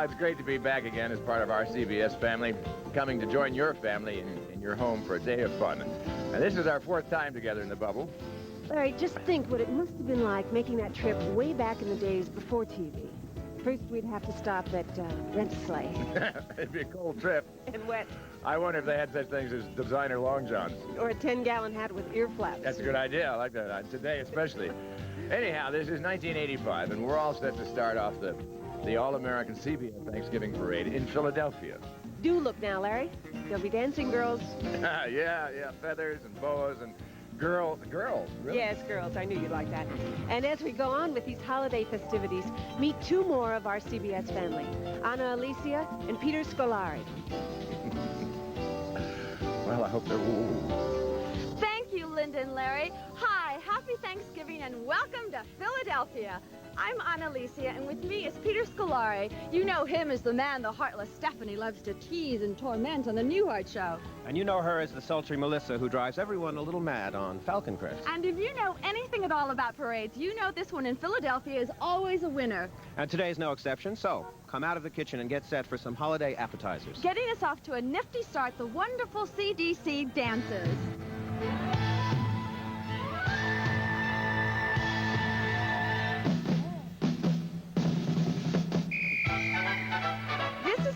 It's great to be back again as part of our CBS family, coming to join your family in your home for a day of fun. And this is our 4th time together in the bubble. Larry, just think what it must have been like making that trip way back in the days before TV. First, we'd have to stop at Rent-A-Sleigh. It'd be a cold trip. And wet. I wonder if they had such things as designer long johns. Or a 10-gallon hat with ear flaps. That's a good idea. I like that. Today, especially. Anyhow, this is 1985, and we're all set to start off the All-American CBS Thanksgiving Parade in Philadelphia. Do look now, Larry. There'll be dancing girls. yeah, feathers and boas and girls, really? Yes, girls. I knew you'd like that. And as we go on with these holiday festivities, meet 2 more of our CBS family, Anna Alicia and Peter Scolari. Well, I hope they're... Thank you, Linda and Larry. Hi, happy Thanksgiving and welcome to Philadelphia. I'm Anna Alicia, and with me is Peter Scolari. You know him as the man the heartless Stephanie loves to tease and torment on the Newhart Show. And you know her as the sultry Melissa who drives everyone a little mad on Falcon Crest. And if you know anything at all about parades, you know this one in Philadelphia is always a winner. And today's no exception, so come out of the kitchen and get set for some holiday appetizers. Getting us off to a nifty start, the wonderful CDC dances.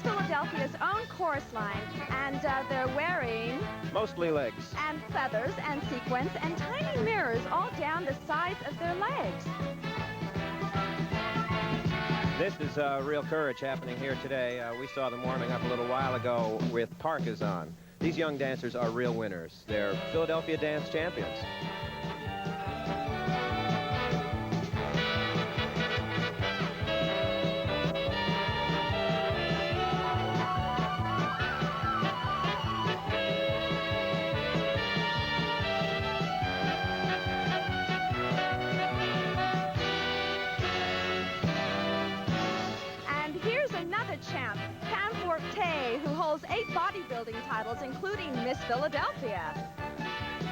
Philadelphia's own chorus line, and they're wearing... mostly legs. And feathers and sequins and tiny mirrors all down the sides of their legs. This is real courage happening here today. We saw them warming up a little while ago with parkas on. These young dancers are real winners. They're Philadelphia dance champions. Champ, Pam Forte, who holds 8 bodybuilding titles, including Miss Philadelphia.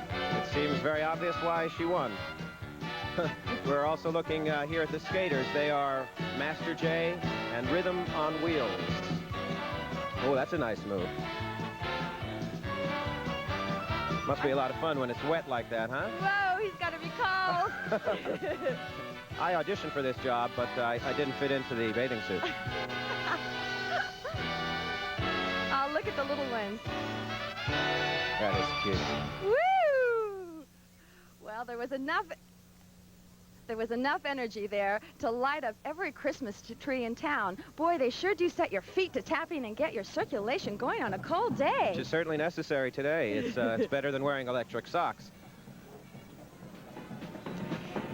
It seems very obvious why she won. We're also looking here at the skaters. They are Master J and Rhythm on Wheels. Oh, that's a nice move. Must be a lot of fun when it's wet like that, huh? Whoa, he's got to be cold. I auditioned for this job, but I didn't fit into the bathing suit. Oh, look at the little ones. That is cute. Woo! Well, there was enough energy there to light up every Christmas tree in town. Boy, they sure do set your feet to tapping and get your circulation going on a cold day. Which is certainly necessary today. It's better than wearing electric socks.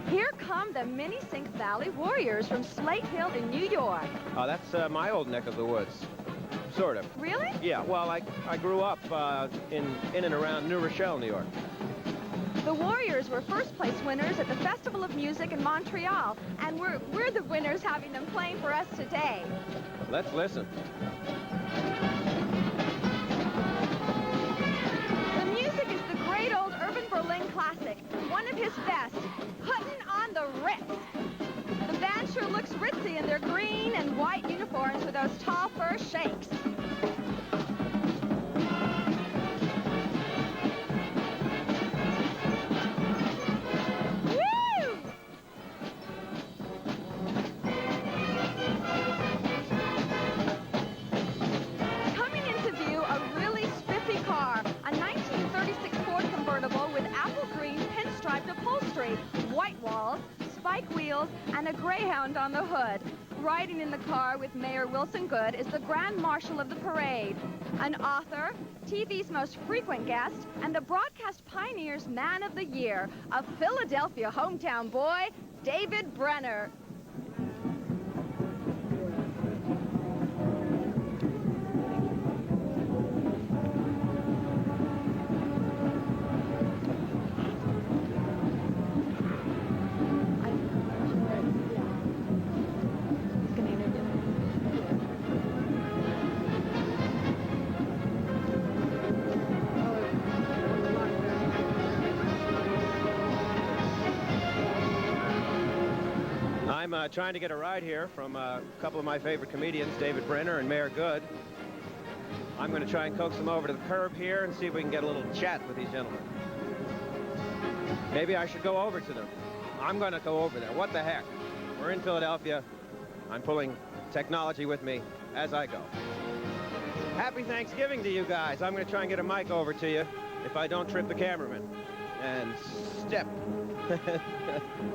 Here come the Minisink Valley Warriors from Slate Hill in New York. Oh, that's my old neck of the woods. Sort of. Really? Yeah, well, I grew up in and around New Rochelle, New York. The Warriors were first-place winners at the Festival of Music in Montreal, and we're the winners having them playing for us today. Let's listen. The music is the great old Urban Berlin classic, one of his best, Puttin' on the Ritz. The band sure looks ritzy in their green and white uniforms with those tall fur shakes. Woo! Coming into view, a really spiffy car, a 1936 Ford convertible with apple green pinstriped upholstery, white walls, spike wheels, and a Greyhound on the hood. Riding in the car with Mayor Wilson Goode is the Grand Marshal of the parade, an author, TV's most frequent guest, and the broadcast pioneer's Man of the Year, a Philadelphia hometown boy, David Brenner. I'm trying to get a ride here from a couple of my favorite comedians, David Brenner and Mayor Good. I'm going to try and coax them over to the curb here and see if we can get a little chat with these gentlemen. Maybe I should go over to them. I'm going to go over there. What the heck? We're in Philadelphia. I'm pulling technology with me as I go. Happy Thanksgiving to you guys. I'm going to try and get a mic over to you if I don't trip the cameraman. And step.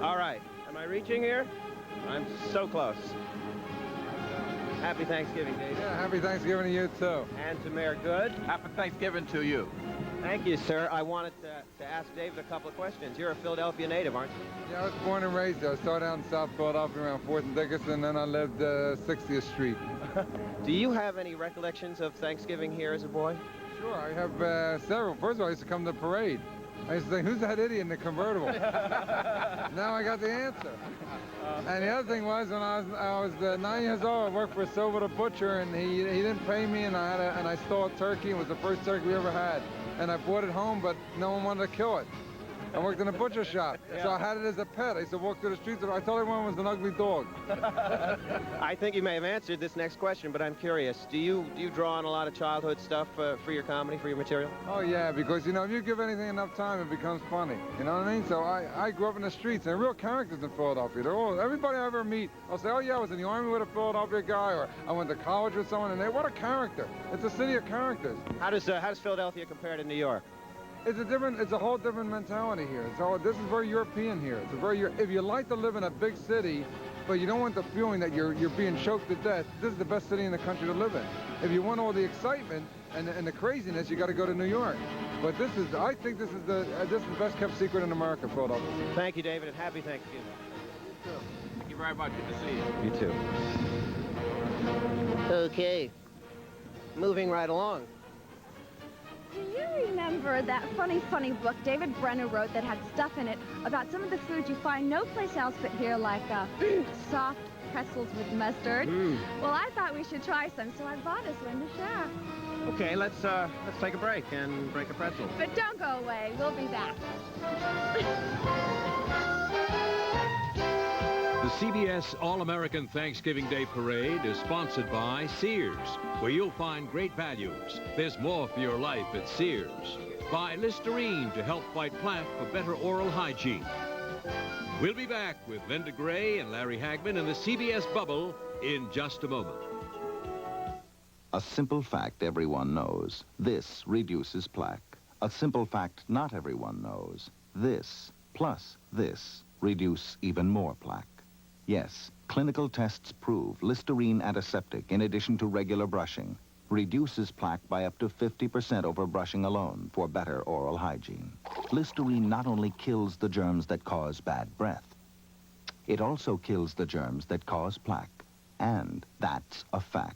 All right. Am I reaching here? I'm so close. Happy Thanksgiving, Dave. Yeah, happy Thanksgiving to you, too. And to Mayor Good. Happy Thanksgiving to you. Thank you, sir. I wanted to ask David a couple of questions. You're a Philadelphia native, aren't you? Yeah, I was born and raised there. I started out in South Philadelphia around 4th and Dickinson, then I lived 60th Street. Do you have any recollections of Thanksgiving here as a boy? Sure, I have several. First of all, I used to come to the parade. I used to think, who's that idiot in the convertible? Now I got the answer. And the other thing was, when I was 9 years old, I worked for Silver the Butcher, and he didn't pay me, and I stole a turkey. It was the first turkey we ever had. And I brought it home, but no one wanted to kill it. I worked in a butcher shop, so I had it as a pet. I used to walk through the streets, and I thought everyone was an ugly dog. I think you may have answered this next question, but I'm curious. Do you draw on a lot of childhood stuff for your comedy, for your material? Oh, yeah, because, you know, if you give anything enough time, it becomes funny. You know what I mean? So I grew up in the streets, and real characters in Philadelphia. Everybody I ever meet, I'll say, oh, yeah, I was in the Army with a Philadelphia guy, or I went to college with someone, and what a character. It's a city of characters. How does Philadelphia compare to New York? It's a whole different mentality here. This is very European here. If you like to live in a big city, but you don't want the feeling that you're being choked to death, this is the best city in the country to live in. If you want all the excitement and the craziness, you got to go to New York. But I think this is the best kept secret in America, Philadelphia. Thank you, David, and happy Thanksgiving. Thank you very much. Good to see you. You too. Okay. Moving right along. Do you remember that funny book David Brenner wrote that had stuff in it about some of the foods you find no place else but here, like soft pretzels with mustard? Well, I thought we should try some, so I bought us one to share. Okay, let's take a break and break a pretzel. But don't go away. We'll be back. The CBS All-American Thanksgiving Day Parade is sponsored by Sears, where you'll find great values. There's more for your life at Sears. By Listerine to help fight plaque for better oral hygiene. We'll be back with Linda Gray and Larry Hagman in the CBS Bubble in just a moment. A simple fact everyone knows. This reduces plaque. A simple fact not everyone knows. This plus this reduce even more plaque. Yes, clinical tests prove Listerine antiseptic, in addition to regular brushing, reduces plaque by up to 50% over brushing alone for better oral hygiene. Listerine not only kills the germs that cause bad breath, it also kills the germs that cause plaque. And that's a fact.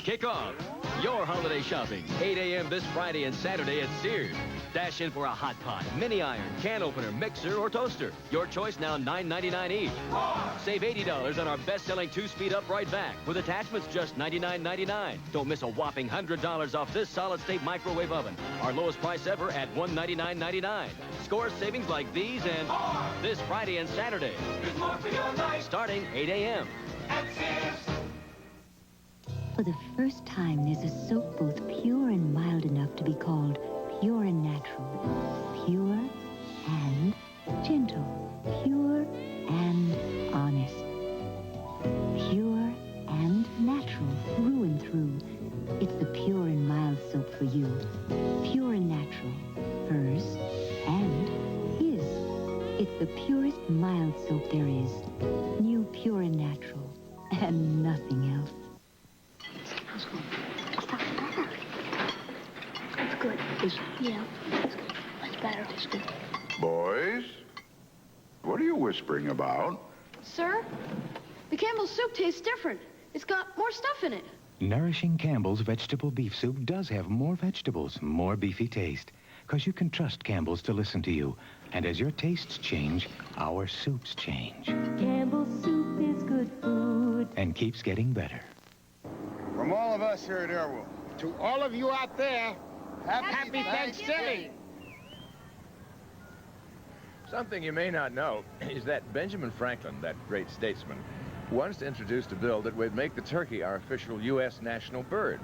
Kick off your holiday shopping, 8 a.m. this Friday and Saturday at Sears. Dash in for a hot pot, mini iron, can opener, mixer, or toaster. Your choice now $9.99 each. Save $80 on our best-selling 2-speed upright vac with attachments just $99.99. Don't miss a whopping $100 off this solid-state microwave oven. Our lowest price ever at $199.99. Score savings like these and this Friday and Saturday. There's more for your life. Starting 8 a.m. at Sears. For the first time, there's a soap both pure and mild enough to be called pure and natural. Pure and gentle. Pure and honest. Pure and natural through and through. It's the pure and mild soap for you. Pure and natural. Hers and his. It's the purest mild soap there is. New Pure and Natural. And nothing else. It's good. Yeah, it's good. It's better. It's good. Boys, what are you whispering about? Sir, the Campbell's soup tastes different. It's got more stuff in it. Nourishing Campbell's vegetable beef soup does have more vegetables, more beefy taste. Because you can trust Campbell's to listen to you. And as your tastes change, our soups change. Campbell's soup is good food. And keeps getting better. From all of us here at Airwolf, to all of you out there, happy Thanksgiving. Something you may not know is that Benjamin Franklin, that great statesman, once introduced a bill that would make the turkey our official U.S. national bird.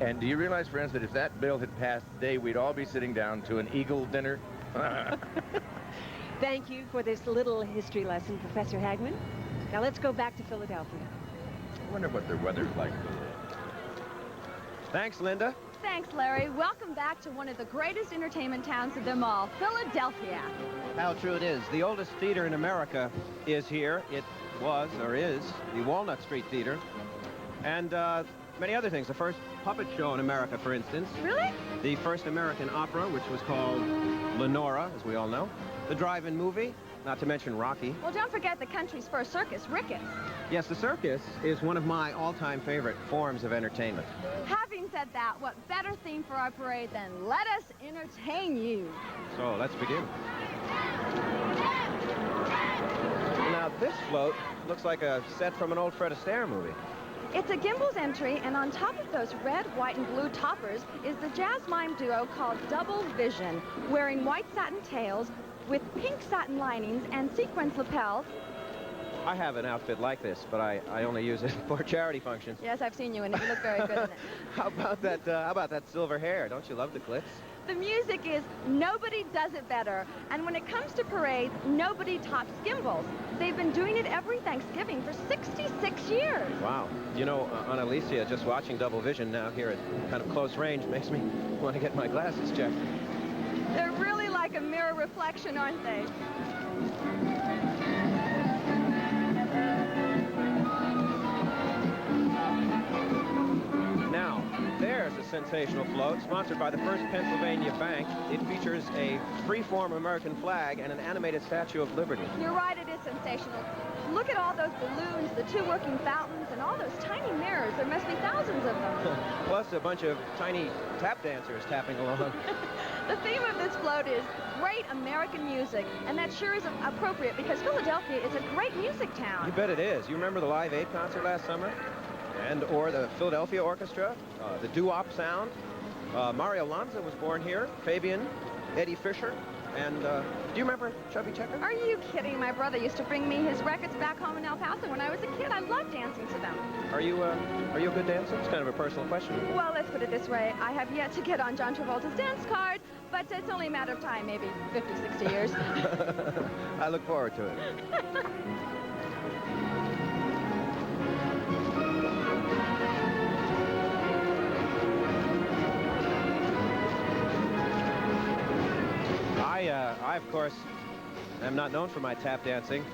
And do you realize, friends, that if that bill had passed today, we'd all be sitting down to an eagle dinner? Thank you for this little history lesson, Professor Hagman. Now let's go back to Philadelphia. I wonder what their weather's like. Thanks, Linda. Thanks, Larry. Welcome back to one of the greatest entertainment towns of them all, Philadelphia. How true it is. The oldest theater in America is here. It was, or is, the Walnut Street Theater. And many other things. The first puppet show in America, for instance. Really? The first American opera, which was called Lenora, as we all know. The drive-in movie, not to mention Rocky. Well, don't forget the country's first circus, Ricketts. Yes, the circus is one of my all-time favorite forms of entertainment. Having said that, what better theme for our parade than let us entertain you? So, let's begin. Now, this float looks like a set from an old Fred Astaire movie. It's a Gimbel's entry, and on top of those red, white, and blue toppers is the jazz mime duo called Double Vision, wearing white satin tails with pink satin linings and sequins lapels. I have an outfit like this, but I only use it for charity functions. Yes, I've seen you in it. You look very good in it. How about that silver hair? Don't you love the glitz? The music is nobody does it better. And when it comes to parades, nobody tops Gimbel's. They've been doing it every Thanksgiving for 66 years. Wow. You know, on Alicia, just watching Double Vision now here at kind of close range makes me want to get my glasses checked. They're really like a mirror reflection, aren't they? Now, there's a sensational float sponsored by the First Pennsylvania Bank. It features a free-form American flag and an animated Statue of Liberty. You're right, it is sensational. Look at all those balloons, the two working fountains, and all those tiny mirrors. There must be thousands of them. Plus a bunch of tiny tap dancers tapping along. The theme of this float is great American music, and that sure is appropriate because Philadelphia is a great music town. You bet it is. You remember the Live Aid concert last summer? Or the Philadelphia Orchestra, the doo-wop sound. Mario Lanza was born here, Fabian, Eddie Fisher, and do you remember Chubby Checker? Are you kidding? My brother used to bring me his records back home in El Paso when I was a kid. I loved dancing to them. Are you a good dancer? It's kind of a personal question. Well, let's put it this way. I have yet to get on John Travolta's dance card, but it's only a matter of time, maybe 50, 60 years. I look forward to it. I, of course, am not known for my tap dancing,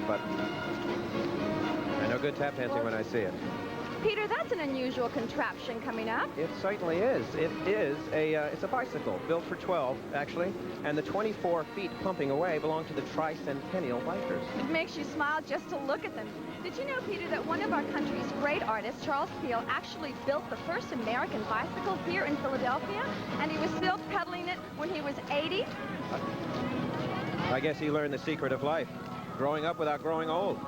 but I know good tap dancing when I see it. Peter, that's an unusual contraption coming up. It certainly is. It's a bicycle built for 12, actually, and the 24 feet pumping away belong to the Tricentennial Bikers. It makes you smile just to look at them. Did you know, Peter, that one of our country's great artists, Charles Peel, actually built the first American bicycle here in Philadelphia, and he was still pedaling it when he was 80? I guess he learned the secret of life, growing up without growing old.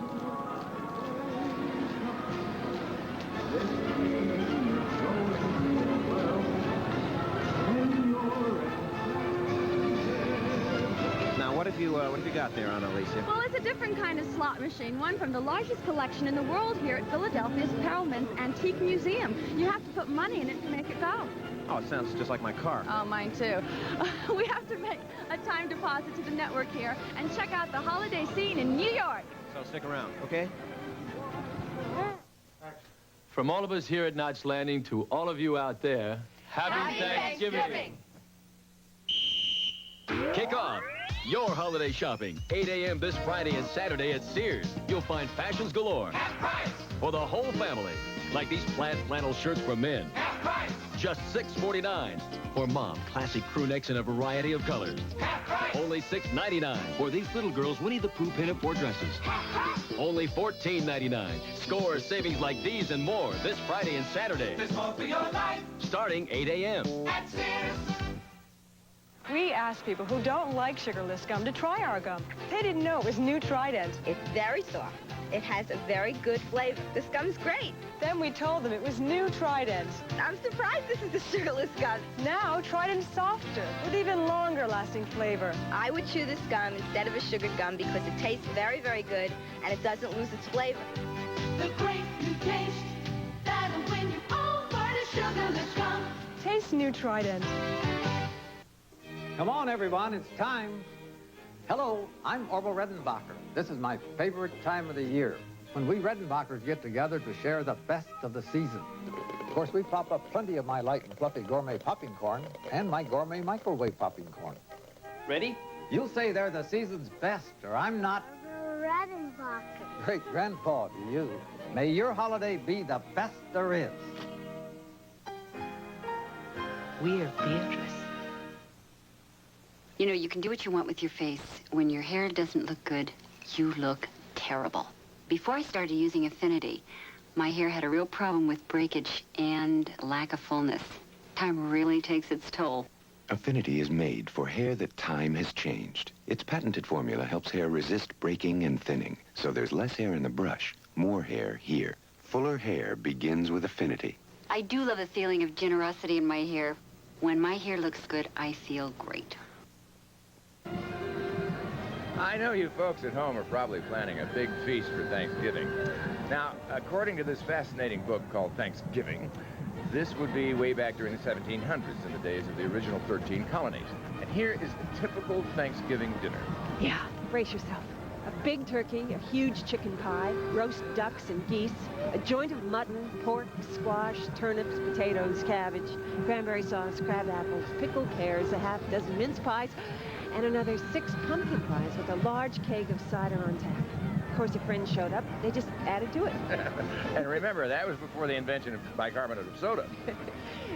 Now, what have you got there, Aunt Alicia? Well, it's a different kind of slot machine, one from the largest collection in the world here at Philadelphia's Perelman's Antique Museum. You have to put money in it to make it go. Oh, it sounds just like my car. Oh, mine too. We have to make a time deposit to the network here and check out the holiday scene in New York. So stick around, okay? From all of us here at Knots Landing to all of you out there, Happy Thanksgiving! Kick off your holiday shopping, 8 a.m. this Friday and Saturday at Sears. You'll find fashions galore. Half price! For the whole family. Like these plaid flannel shirts for men. Half price! Just $6.49. For mom, classic crew necks in a variety of colors. Half price! Only $6.99. For these little girls, Winnie the Pooh pinafore dresses. Half price! Only $14.99. Score savings like these and more this Friday and Saturday. There's more for your life. Starting 8 a.m. At Sears. We asked people who don't like sugarless gum to try our gum. They didn't know it was new Trident. It's very soft, It has a very good flavor. This gum's great. Then we told them it was new Trident. I'm surprised this is a sugarless gum. Now Trident's softer, with even longer lasting flavor. I would chew this gum instead of a sugared gum because it tastes very, very good and it doesn't lose its flavor. The great new taste that'll win you over the sugarless gum. Taste new Trident. Come on, everyone, it's time. Hello, I'm Orville Redenbacher. This is my favorite time of the year, when we Redenbachers get together to share the best of the season. Of course, we pop up plenty of my light and fluffy gourmet popping corn and my gourmet microwave popping corn. Ready? You'll say they're the season's best, or I'm not. Redenbacher. Great grandpa to you. May your holiday be the best there is. We're Beatrice. You know, you can do what you want with your face. When your hair doesn't look good, you look terrible. Before I started using Affinity, my hair had a real problem with breakage and lack of fullness. Time really takes its toll. Affinity is made for hair that time has changed. Its patented formula helps hair resist breaking and thinning, so there's less hair in the brush, more hair here. Fuller hair begins with Affinity. I do love the feeling of generosity in my hair. When my hair looks good, I feel great. I know you folks at home are probably planning a big feast for Thanksgiving. Now, according to this fascinating book called Thanksgiving, this would be way back during the 1700s in the days of the original 13 colonies. And here is a typical Thanksgiving dinner. Yeah, brace yourself. A big turkey, a huge chicken pie, roast ducks and geese, a joint of mutton, pork, squash, turnips, potatoes, cabbage, cranberry sauce, crab apples, pickled pears, a half dozen mince pies, and another 6 pumpkin pies with a large keg of cider on tap. Of course, a friend showed up. They just added to it. And remember, that was before the invention of bicarbonate of soda.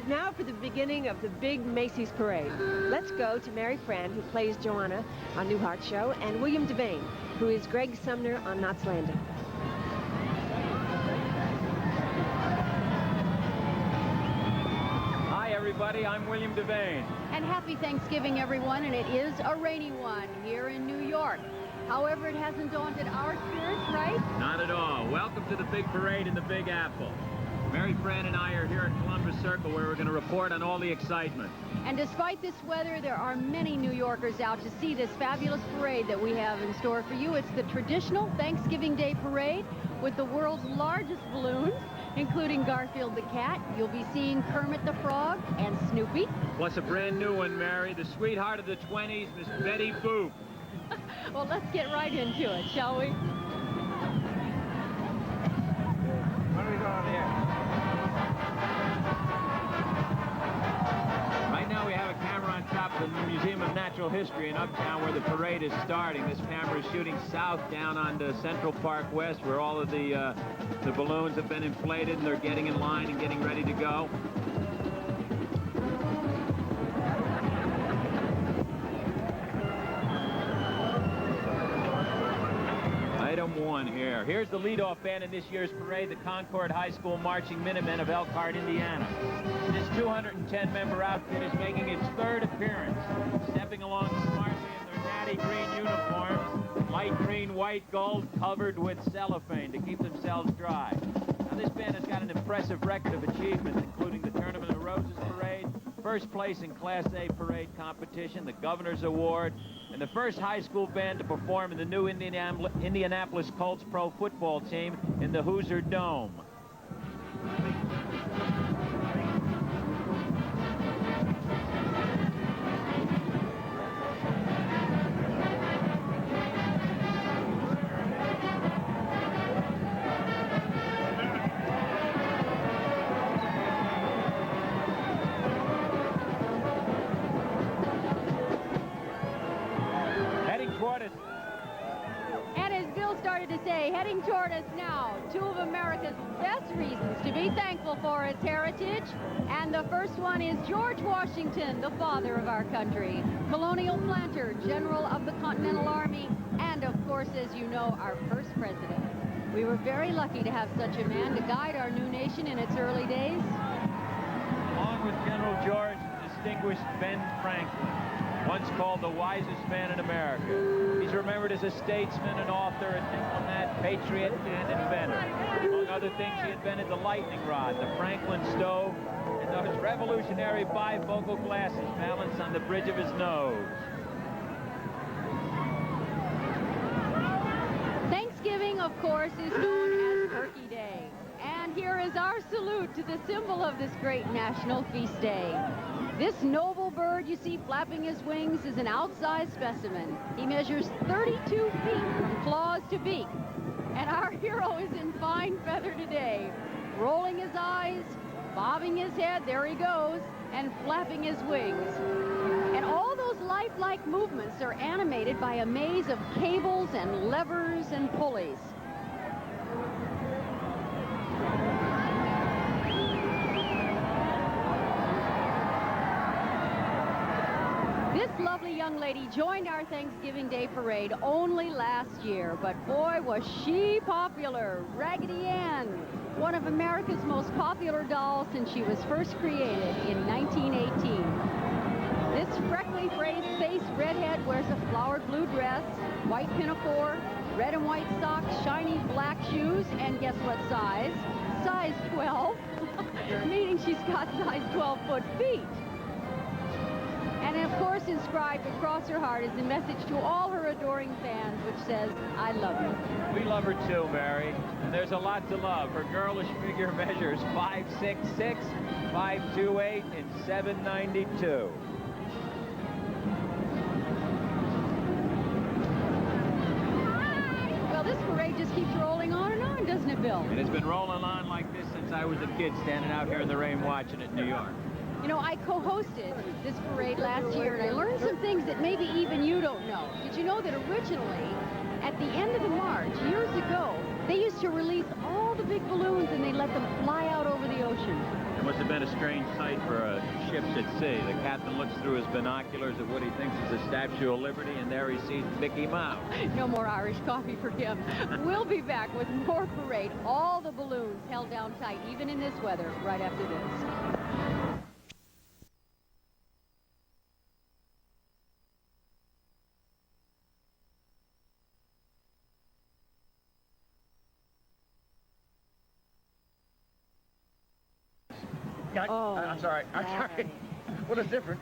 Now for the beginning of the big Macy's parade. Let's go to Mary Fran, who plays Joanna on Newhart's show, and William Devane, who is Greg Sumner on Knots Landing. Hi, everybody. I'm William Devane. And happy Thanksgiving, everyone, and it is a rainy one here in New York. However, it hasn't daunted our spirits, right? Not at all. Welcome to the big parade in the Big Apple. Mary Fran and I are here at Columbus Circle, where we're going to report on all the excitement. And despite this weather, there are many New Yorkers out to see this fabulous parade that we have in store for you. It's the traditional Thanksgiving Day parade with the world's largest balloons, including Garfield the cat. You'll be seeing Kermit the Frog and Snoopy. Plus a brand new one, Mary, the sweetheart of the 20s, Miss Betty Boop. Well, let's get right into it, shall we? What are we doing here? Right now we have a camera on top of the Museum of Natural History in Uptown where the parade is starting. This camera is shooting south down onto Central Park West where all of the balloons have been inflated and they're getting in line and getting ready to go. Item 1 here. Here's the leadoff band in this year's parade, the Concord High School Marching Minutemen of Elkhart, Indiana. This 210-member outfit is making its 3rd appearance, stepping along smartly in their natty green uniforms, light green, white, gold, covered with cellophane to keep themselves dry. Now, this band has got an impressive record of achievements, including the Tournament of Roses Parade, first place in Class A parade competition, the Governor's Award, and the first high school band to perform in the new Indianapolis Colts pro football team in the Hoosier Dome. And as Bill started to say, heading toward us now, 2 of America's best reasons to be thankful for its heritage. And the first one is George Washington, the father of our country, colonial planter, general of the Continental Army, and of course, as you know, our first president. We were very lucky to have such a man to guide our new nation in its early days. Along with General George, distinguished Ben Franklin. once called the wisest man in America. He's remembered as a statesman, an author, a diplomat, patriot, and inventor. Among other things, he invented the lightning rod, the Franklin stove, and those revolutionary bifocal glasses balanced on the bridge of his nose. Thanksgiving, of course, is known as Turkey Day. And here is our salute to the symbol of this great national feast day. This noble bird you see flapping his wings is an outsized specimen. He measures 32 feet from claws to beak. And our hero is in fine feather today, rolling his eyes, bobbing his head, there he goes, and flapping his wings. And all those lifelike movements are animated by a maze of cables and levers and pulleys. This lovely young lady joined our Thanksgiving Day parade only last year, but boy, was she popular. Raggedy Ann, one of America's most popular dolls since she was first created in 1918. This freckly-faced redhead wears a flowered blue dress, white pinafore, red and white socks, shiny black shoes, and guess what size? Size 12, meaning she's got size 12-foot feet. And of course, inscribed across her heart is the message to all her adoring fans, which says, I love you. We love her too, Mary. And there's a lot to love. Her girlish figure measures 5'6", 5'28", and 7'92". Well, this parade just keeps rolling on and on, doesn't it, Bill? And it's been rolling on like this since I was a kid standing out here in the rain watching it in New York. You know, I co-hosted this parade last year, and I learned some things that maybe even you don't know. Did you know that originally, at the end of the march, years ago, they used to release all the big balloons and they let them fly out over the ocean? It must have been a strange sight for ships at sea. The captain looks through his binoculars at what he thinks is the Statue of Liberty, and there he sees Mickey Mouse. No more Irish coffee for him. We'll be back with more parade. All the balloons held down tight, even in this weather, right after this. I'm sorry. What is different?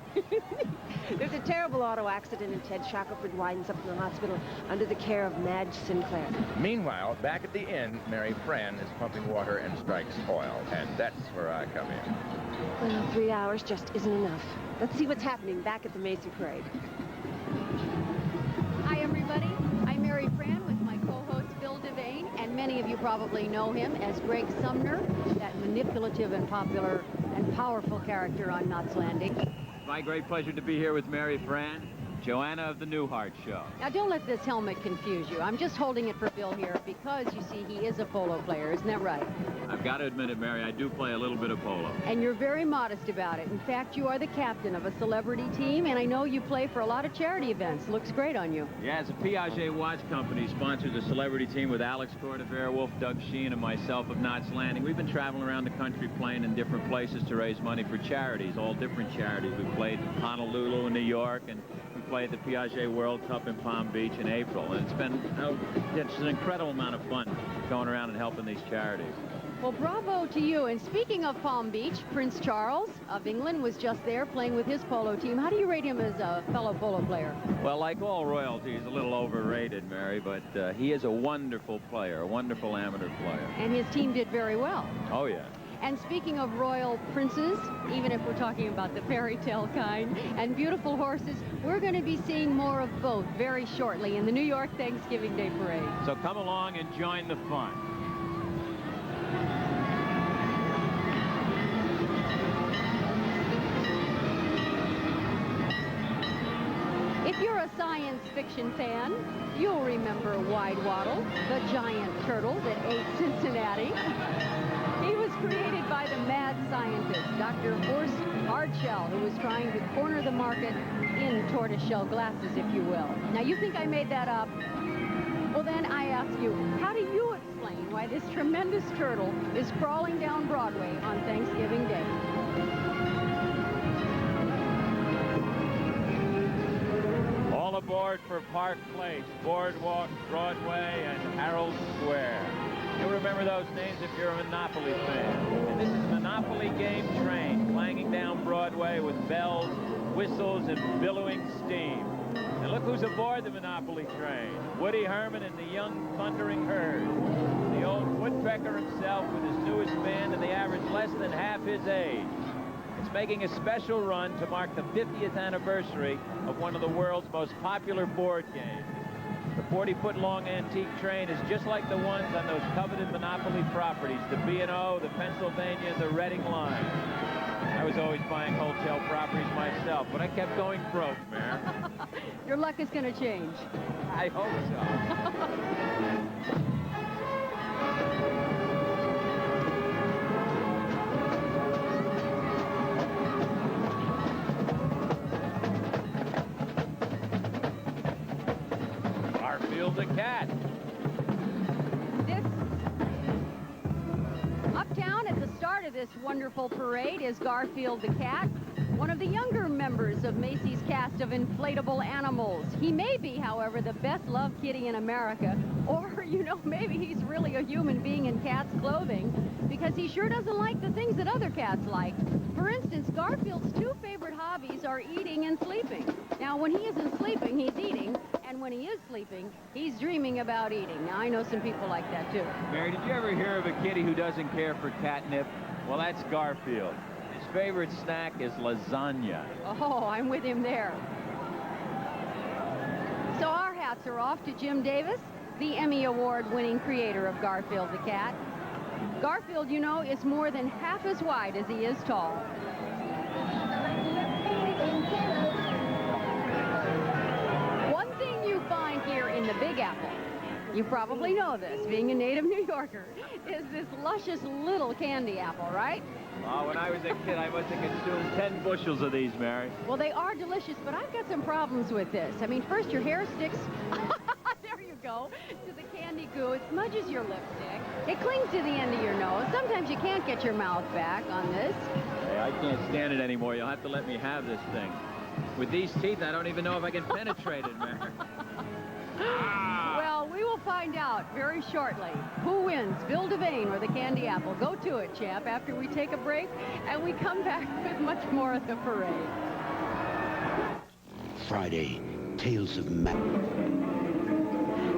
There's a terrible auto accident and Ted Shackelford winds up in the hospital under the care of Madge Sinclair. Meanwhile, back at the inn, Mary Fran is pumping water and strikes oil, and that's where I come in. Well, 3 hours just isn't enough. Let's see what's happening back at the Macy Parade. Hi, everybody. I'm Mary Fran with my co-host Bill Devane, and many of you probably know him as Greg Sumner, that manipulative and popular and powerful character on Knots Landing. My great pleasure to be here with Mary Fran, Joanna of the Newhart Show. Now, don't let this helmet confuse you. I'm just holding it for Bill here because, you see, he is a polo player. Isn't that right? I've got to admit it, Mary, I do play a little bit of polo. And you're very modest about it. In fact, you are the captain of a celebrity team, and I know you play for a lot of charity events. Looks great on you. Yeah, the Piaget Watch Company sponsors a celebrity team with Alex Cordever, Wolf, Doug Sheen, and myself of Knots Landing. We've been traveling around the country playing in different places to raise money for charities, all different charities. We played Honolulu in New York, and we played the Piaget World Cup in Palm Beach in April. And it's been it's an incredible amount of fun going around and helping these charities. Well, bravo to you. And speaking of Palm Beach, Prince Charles of England was just there playing with his polo team. How do you rate him as a fellow polo player? Well, like all royalty, he's a little overrated, Mary, but he is a wonderful player, a wonderful amateur player. And his team did very well. Oh, yeah. And speaking of royal princes, even if we're talking about the fairy tale kind, and beautiful horses, we're going to be seeing more of both very shortly in the New York Thanksgiving Day Parade. So come along and join the fun. If you're a science fiction fan, you'll remember Wide Waddle, the giant turtle that ate Cincinnati. He was created by the mad scientist, Dr. Horst Hardshell, who was trying to corner the market in tortoiseshell glasses, if you will. Now, you think I made that up? Well, then I ask you, how do you explain why this tremendous turtle is crawling down Broadway on Thanksgiving Day? aboard for Park Place, Boardwalk, Broadway, and Herald Square. You'll remember those names if you're a Monopoly fan. And this is a Monopoly game train clanging down Broadway with bells, whistles, and billowing steam. And look who's aboard the Monopoly train. Woody Herman and the Young Thundering Herd. The old woodpecker himself with his newest band and the average less than half his age. It's making a special run to mark the 50th anniversary of one of the world's most popular board games. The 40-foot-long antique train is just like the ones on those coveted Monopoly properties, the B&O, the Pennsylvania, and the Reading line. I was always buying hotel properties myself, but I kept going broke, Mayor. Your luck is going to change. I hope so. The cat. Uptown at the start of this wonderful parade is Garfield the cat, one of the younger members of Macy's cast of inflatable animals. He may be, however, the best-loved kitty in America, or, you know, maybe he's really a human being in cat's clothing, because he sure doesn't like the things that other cats like. For instance, Garfield's two favorite hobbies are eating and sleeping. Now, when he isn't sleeping, he's eating, and when he is sleeping, he's dreaming about eating. Now, I know some people like that, too. Mary, did you ever hear of a kitty who doesn't care for catnip? Well, that's Garfield. His favorite snack is lasagna. Oh, I'm with him there. So our hats are off to Jim Davis, the Emmy Award-winning creator of Garfield the cat. Garfield, you know, is more than half as wide as he is tall. One thing you find here in the Big Apple, you probably know this, being a native New Yorker, is this luscious little candy apple, right? Oh, when I was a kid, I must have consumed 10 bushels of these, Mary. Well, they are delicious, but I've got some problems with this. I mean, first your hair sticks, there you go, to the candy goo. It smudges your lipstick. It clings to the end of your nose. Sometimes you can't get your mouth back on this. Hey, I can't stand it anymore. You'll have to let me have this thing. With these teeth, I don't even know if I can penetrate it, Mary. Well, we will find out very shortly who wins, Bill Devane or the candy apple. Go to it, champ, after we take a break, and we come back with much more at the parade. Friday, Tales of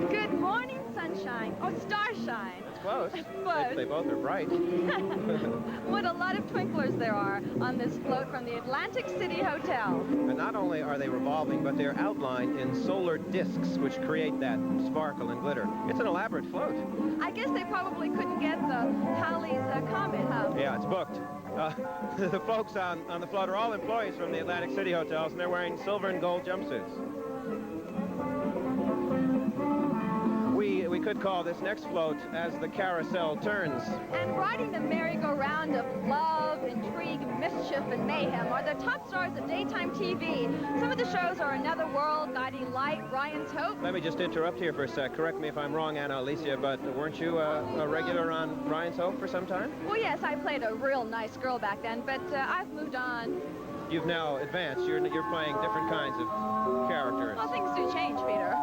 Good morning, sunshine. Oh, starshine. It's close. Close. They both are bright. What a lot of twinklers there are on this float from the Atlantic City Hotel. And not only are they revolving, but they're outlined in solar discs, which create that sparkle and glitter. It's an elaborate float. I guess they probably couldn't get the Halley's Comet, huh? Yeah, it's booked. The folks on the float are all employees from the Atlantic City hotels, and they're wearing silver and gold jumpsuits. We could call this next float As the Carousel Turns. And riding the merry-go-round of love, intrigue, mischief, and mayhem are the top stars of daytime TV. Some of the shows are Another World, Guiding Light, Ryan's Hope. Let me just interrupt here for a sec. Correct me if I'm wrong, Anna Alicia, but weren't you a regular on Ryan's Hope for some time? Well, yes, I played a real nice girl back then, but I've moved on. You've now advanced. You're playing different kinds of characters. Well, things do change, Peter.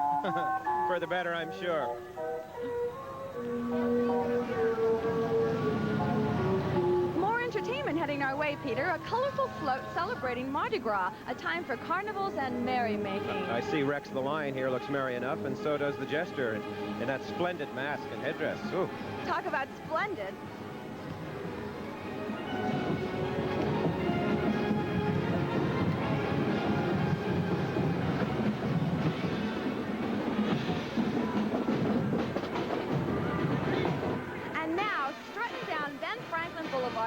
For the better, I'm sure. More entertainment heading our way, Peter. A colorful float celebrating Mardi Gras, a time for carnivals and merrymaking. I see Rex the Lion here looks merry enough, and so does the Jester in that splendid mask and headdress. Ooh. Talk about splendid.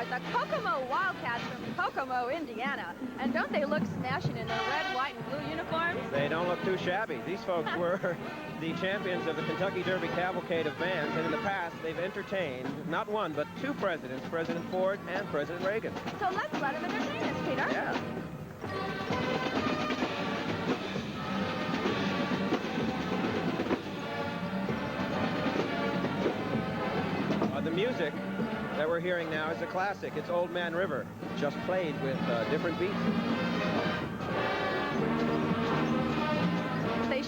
The Kokomo Wildcats from Kokomo, Indiana. And don't they look smashing in their red, white, and blue uniforms? They don't look too shabby. These folks were the champions of the Kentucky Derby cavalcade of bands, and in the past, they've entertained not one, but two presidents, President Ford and President Reagan. So let's let them entertain us, Peter. Yeah. The music that we're hearing now is a classic. It's Old Man River, just played with different beats. They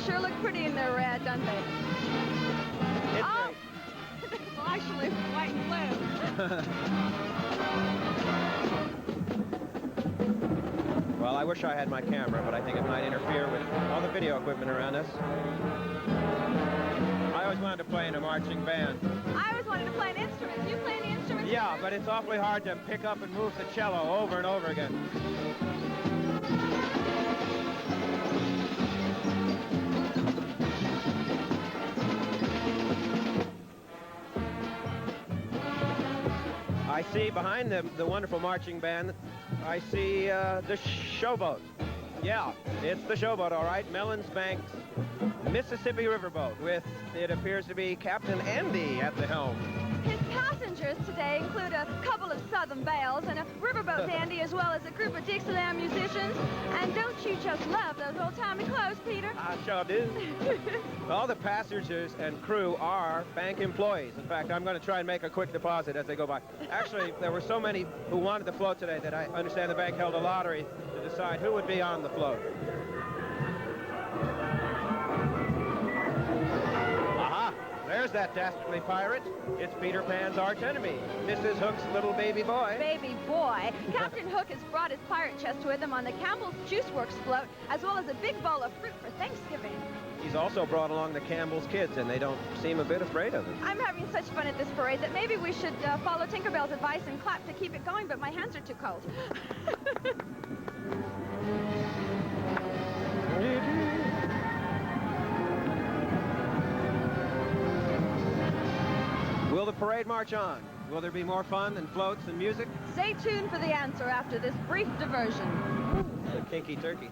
pretty in their red, don't they? Oh, well, actually, white and blue. Well, I wish I had my camera, but I think it might interfere with all the video equipment around us. I always wanted to play in a marching band. I always wanted to play an instrument. Do you play any instruments? Yeah, but it's awfully hard to pick up and move the cello over and over again. I see behind the wonderful marching band, I see the showboat. Yeah, it's the showboat, all right. Mellons Bank's Mississippi Riverboat with, it appears to be Captain Andy at the helm. His passengers today include a couple of Southern belles and a riverboat dandy, as well as a group of Dixieland musicians. And don't you just love those old-timey clothes, Peter? I sure do. All the passengers and crew are bank employees. In fact, I'm going to try and make a quick deposit as they go by. Actually, there were so many who wanted the float today that I understand the bank held a lottery to decide who would be on the float. Aha! There's that dastardly pirate. It's Peter Pan's archenemy, Mrs. Hook's little baby boy. Baby boy. Captain Hook has brought his pirate chest with him on the Campbell's Juice Works float, as well as a big bowl of fruit for Thanksgiving. He's also brought along the Campbell's kids, and they don't seem a bit afraid of him. I'm having such fun at this parade that maybe we should follow Tinkerbell's advice and clap to keep it going, but my hands are too cold. Will the parade march on? Will there be more fun and floats and music? Stay tuned for the answer after this brief diversion. The kinky turkey.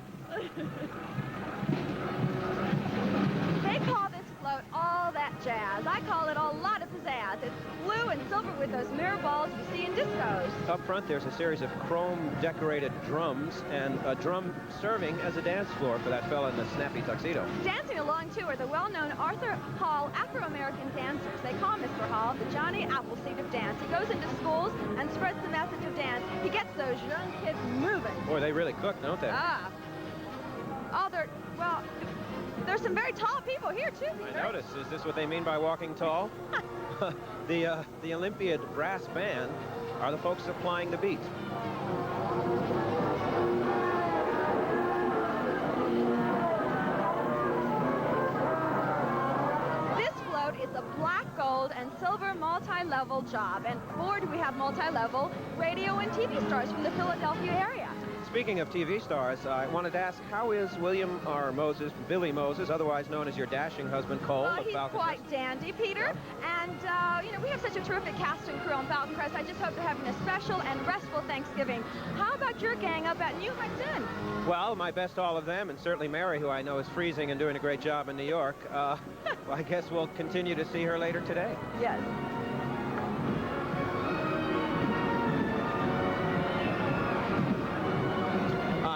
They call this float all that jazz. I call it a lot of pizzazz. It's blue and silver with those mirror balls you see in discos. Up front, there's a series of chrome-decorated drums and a drum serving as a dance floor for that fella in the snappy tuxedo. Dancing along, too, are the well-known Arthur Hall Afro-American dancers. They call Mr. Hall the Johnny Appleseed of dance. He goes into schools and spreads the message of dance. He gets those young kids moving. Boy, they really cook, don't they? Ah. Oh, well, there's some very tall people here, too, Peter. I notice. Is this what they mean by walking tall? The Olympiad brass band are the folks supplying the beat. This float is a black, gold, and silver multi-level job. And aboard we have multi-level radio and TV stars from the Philadelphia area. Speaking of TV stars, I wanted to ask, how is William R. Moses, Billy Moses, otherwise known as your dashing husband, Cole of He's Falcon quite Crest? dandy, Peter. And, you know, we have such a terrific cast and crew on Falcon Crest. I just hope they're having a special and restful Thanksgiving. How about your gang up at New Hudson? Well, my best to all of them, and certainly Mary, who I know is freezing and doing a great job in New York. Well, I guess we'll continue to see her later today. Yes.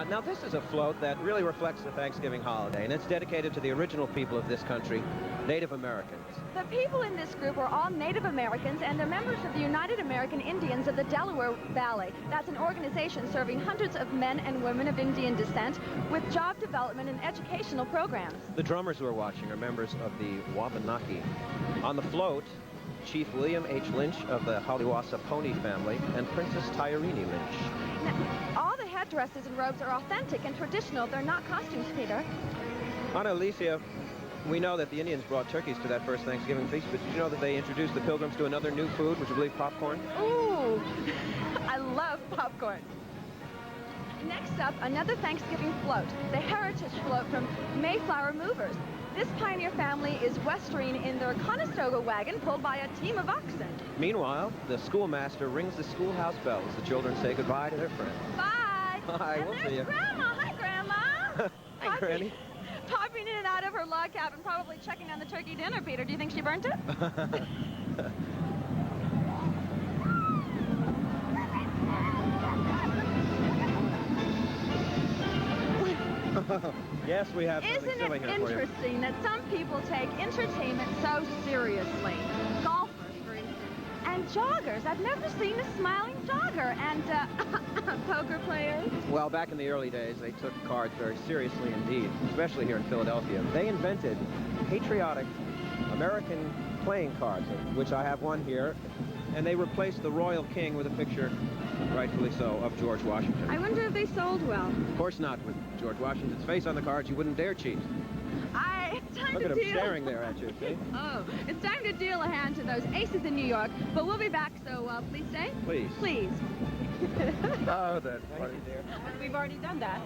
Now, this is a float that really reflects the Thanksgiving holiday, and it's dedicated to the original people of this country, Native Americans. The people in this group are all Native Americans, and they're members of the United American Indians of the Delaware Valley. That's an organization serving hundreds of men and women of Indian descent with job development and educational programs. The drummers we're watching are members of the Wabanaki. On the float, Chief William H. Lynch of the Hollywossa Pony family and Princess Tyrene Lynch. Now, all the headdresses and robes are authentic and traditional. They're not costumes, Peter. Anna Alicia, we know that the Indians brought turkeys to that first Thanksgiving feast, but did you know that they introduced the Pilgrims to another new food, which I believe popcorn? Ooh, I love popcorn. Next up, another Thanksgiving float, the Heritage Float from Mayflower Movers. This pioneer family is westering in their Conestoga wagon pulled by a team of oxen. Meanwhile, the schoolmaster rings the schoolhouse bell as the children say goodbye to their friends. Bye! Bye, And we'll there's see you. Grandma! Hi, Grandma! Hi, Granny. Popping in and out of her log cabin, probably checking on the turkey dinner, Peter. Do you think she burnt it? Yes, we have something Isn't silly it here for you. interesting that some people take entertainment so seriously? Golfers, for instance. And joggers. I've never seen a smiling jogger. And poker players. Well, back in the early days, they took cards very seriously indeed, especially here in Philadelphia. They invented patriotic American playing cards, of which I have one here, and they replaced the Royal King with a picture, rightfully so, of George Washington. I wonder if they sold well. Of course not. With George Washington's face on the cards, you wouldn't dare cheat. It's time Look to at him deal. staring there at you, see? Oh, it's time to deal a hand to those aces in New York. But we'll be back, so please stay. Please. Please. Oh, that's funny. We've already done that.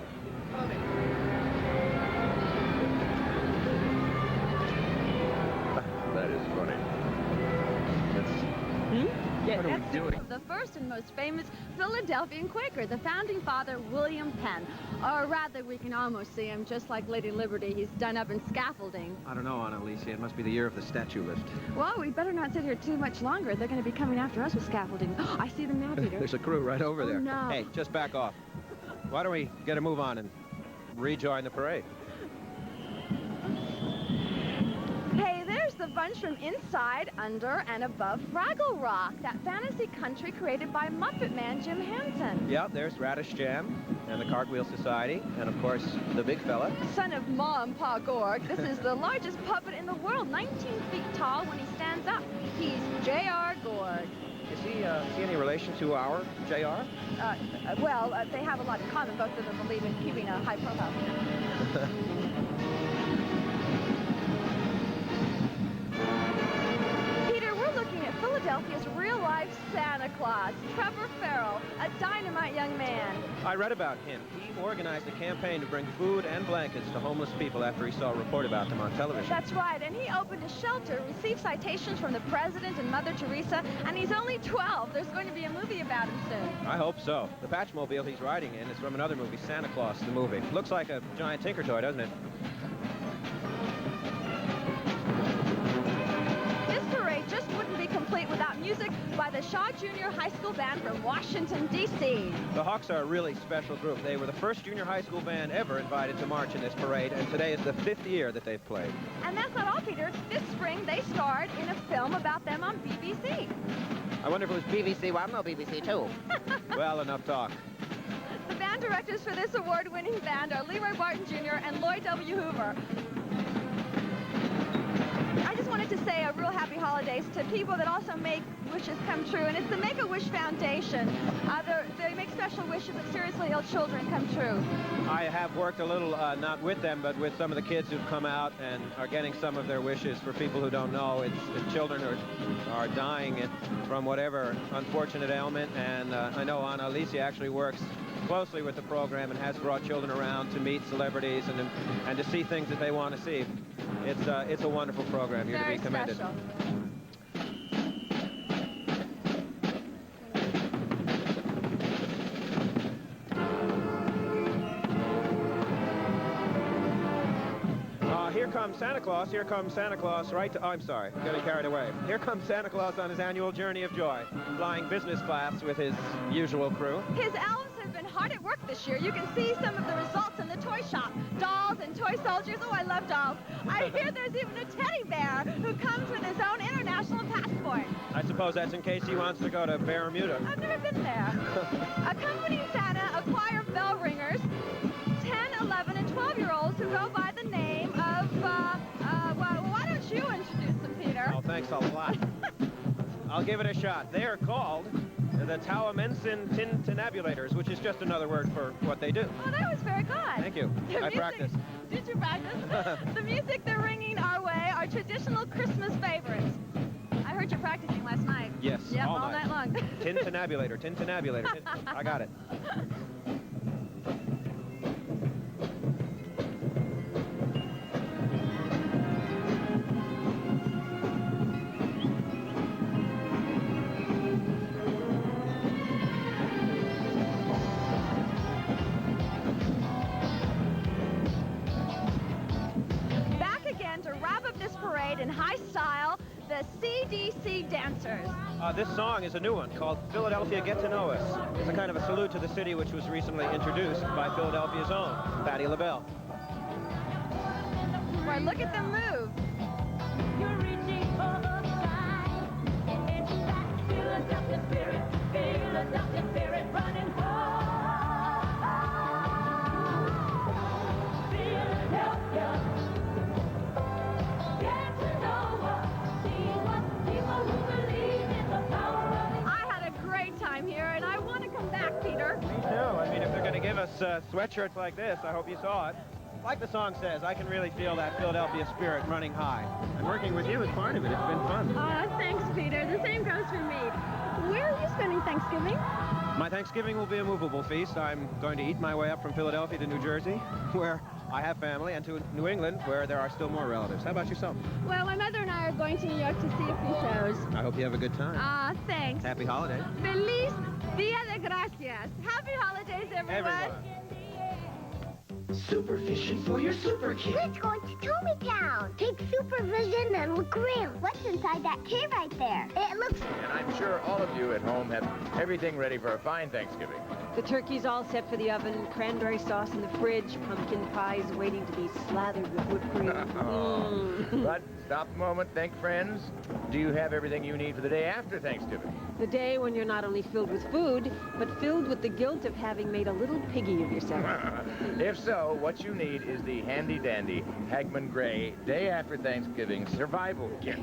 That is funny. Yes, What are we that's doing? the first and most famous Philadelphian Quaker, the founding father, William Penn. Or rather, we can almost see him, just like Lady Liberty. He's done up in scaffolding. I don't know, Aunt Alicia. It must be the year of the statue lift. Well, we better not sit here too much longer. They're going to be coming after us with scaffolding. I see them now, Peter. There's a crew right over there. no. Hey, just back off. Why don't we get a move on and rejoin the parade? Hey, there's the bunch from inside, under, and above Fraggle Rock, that fantasy country created by Muppet Man Jim Henson. Yeah, there's Radish Jam and the Cartwheel Society, and of course, the big fella. Son of Ma and Pa Gorg, this is the largest puppet in the world, 19 feet tall when he stands up. He's J.R. Gorg. Is he any relation to our J.R.? Well, they have a lot in common. Both of them believe in keeping a high profile. Peter, we're looking at Philadelphia's real-life Santa Claus, Trevor Farrell, a dynamite young man. I read about him. He organized a campaign to bring food and blankets to homeless people after he saw a report about them on television. That's right, and he opened a shelter, received citations from the president and Mother Teresa, and he's only 12. There's going to be a movie about him soon. I hope so. The Patchmobile he's riding in is from another movie, Santa Claus, the movie. Looks like a giant Tinker Toy, doesn't it? This parade just wouldn't be complete without music by the Shaw Junior High School Band from Washington, D.C. The Hawks are a really special group. They were the first junior high school band ever invited to march in this parade, and today is the 5th year that they've played. And that's not all, Peter. This spring, they starred in a film about them on BBC. I wonder if it was BBC. Well, I know BBC, too. Well, enough talk. The band directors for this award-winning band are Leroy Barton Jr. and Lloyd W. Hoover. I just wanted to say a real happy holidays to people that also make wishes come true, and it's the Make-A-Wish Foundation. They make special wishes of seriously ill children come true. I have worked a little, not with them, but with some of the kids who've come out and are getting some of their wishes. For people who don't know, it's children are dying from whatever unfortunate ailment, and I know Aunt Alicia actually works closely with the program and has brought children around to meet celebrities and to see things that they want to see. It's a wonderful program. You're to be commended. Special. Here comes Santa Claus. Here comes Santa Claus right to... Oh, I'm sorry. I'm getting carried away. Here comes Santa Claus on his annual journey of joy, flying business class with his usual crew. His elves have been hard at work this year. You can see some of the results in the toy shop. Dolls and toy soldiers. Oh, I love dolls. I hear there's even a teddy bear who comes with his own international passport. I suppose that's in case he wants to go to Bermuda. I've never been there. Accompanying Santa, a choir of bell ringers, 10, 11, and 12-year-olds who go by the name of, well, why don't you introduce them, Peter? Oh, thanks a lot. I'll give it a shot. They are called the Tawamensin Tintinnabulators, which is just another word for what they do. Oh, that was very good. Thank you. I practiced. Did you practice? The music they're ringing our way are traditional Christmas favorites. I heard you practicing last night. Yes, yep, all night long. Tintinnabulator, Tintinnabulator. I got it. Back again to wrap up this parade in high style, the CDC Dancers. This song is a new one called Philadelphia Get to Know Us. It's a kind of a salute to the city which was recently introduced by Philadelphia's own, Patti LaBelle. Boy, look at them move. You're reaching for the sky. It's back to a us sweatshirts like this. I hope you saw it. Like the song says, I can really feel that Philadelphia spirit running high. And working with you is part of it. It's been fun. Thanks, Peter. The same goes for me. Where are you spending Thanksgiving? My Thanksgiving will be a movable feast. I'm going to eat my way up from Philadelphia to New Jersey, where I have family, and to New England, where there are still more relatives. How about yourself? Well, my mother and I are going to New York to see a few shows. I hope you have a good time. Thanks. Happy holidays. Feliz Dia de Gracias. Happy holidays, everyone. Super fishing for your super kid. Let's go to Tommy Town. Take supervision and look around. What's inside that cave right there? It looks... And I'm sure all of you at home have everything ready for a fine Thanksgiving. The turkey's all set for the oven, cranberry sauce in the fridge, pumpkin pies waiting to be slathered with whipped cream. But stop a moment, think friends. Do you have everything you need for the day after Thanksgiving? The day when you're not only filled with food, but filled with the guilt of having made a little piggy of yourself. If so, what you need is the handy-dandy Hagman Gray Day After Thanksgiving Survival Kit.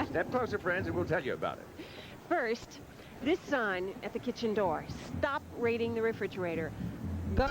Step closer, friends, and we'll tell you about it. First, this sign at the kitchen door. Stop raiding the refrigerator. Go.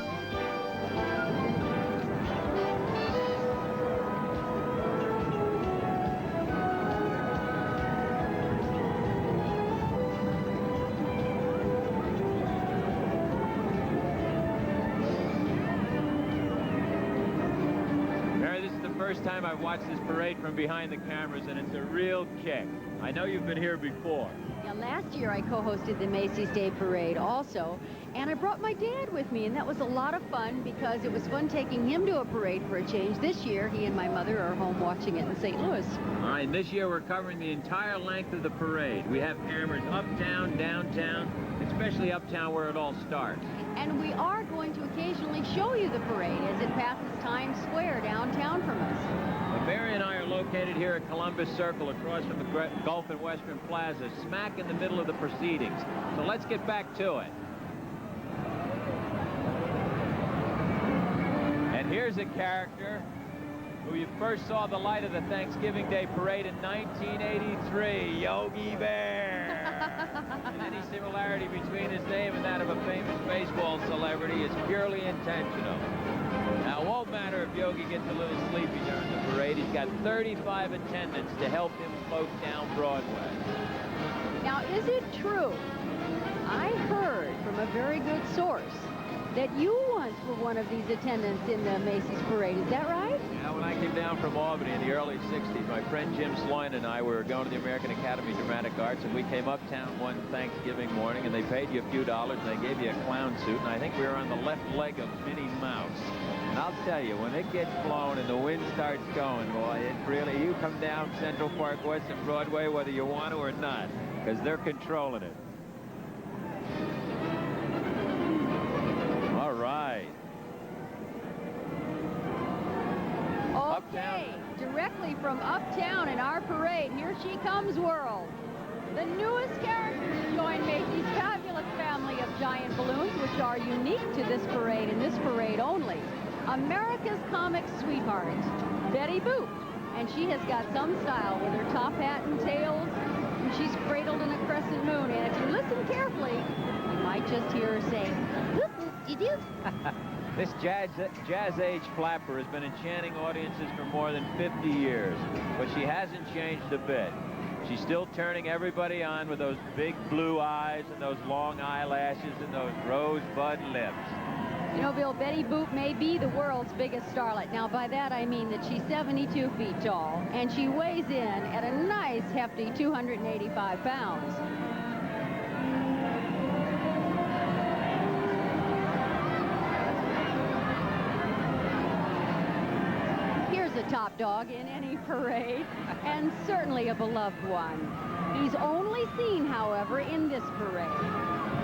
First time I've watched this parade from behind the cameras, and it's a real kick. I know you've been here before. Yeah, last year I co-hosted the Macy's Day Parade also, and I brought my dad with me, and that was a lot of fun because it was fun taking him to a parade for a change. This year, he and my mother are home watching it in St. Louis. All right, and this year we're covering the entire length of the parade. We have cameras uptown, downtown, especially uptown where it all starts. And we are going to occasionally show you the parade as it passes Times Square downtown from us. Well, Mary and I are located here at Columbus Circle across from the Gulf and Western Plaza, smack in the middle of the proceedings. So let's get back to it. And here's a character who you first saw the light of the Thanksgiving Day Parade in 1983, Yogi Bear. And any similarity between his name and that of a famous baseball celebrity is purely intentional. Now, it won't matter if Yogi gets a little sleepy during the parade. He's got 35 attendants to help him float down Broadway. Now, is it true? I heard from a very good source that you once were one of these attendants in the Macy's Parade. Is that right? Yeah, when I came down from Albany in the early 60s, my friend Jim Sloan and I were going to the American Academy of Dramatic Arts, and we came uptown one Thanksgiving morning, and they paid you a few dollars, and they gave you a clown suit, and I think we were on the left leg of Minnie Mouse. And I'll tell you, when it gets blown and the wind starts going, boy, it really, you come down Central Park West and Broadway whether you want to or not, because they're controlling it. All right. Okay, directly from uptown in our parade, here she comes, world. The newest character to join Macy's fabulous family of giant balloons, which are unique to this parade and this parade only. America's comic sweetheart, Betty Boop. And she has got some style with her top hat and tails, and she's cradled in a crescent moon. And if you listen carefully, you might just hear her say, "Whoop-de-doo." This jazz age flapper has been enchanting audiences for more than 50 years, but she hasn't changed a bit. She's still turning everybody on with those big blue eyes and those long eyelashes and those rosebud lips. You know, Bill, Betty Boop may be the world's biggest starlet. Now, by that I mean that she's 72 feet tall, and she weighs in at a nice, hefty 285 pounds. Here's a top dog in any parade, and certainly a beloved one. He's only seen, however, in this parade.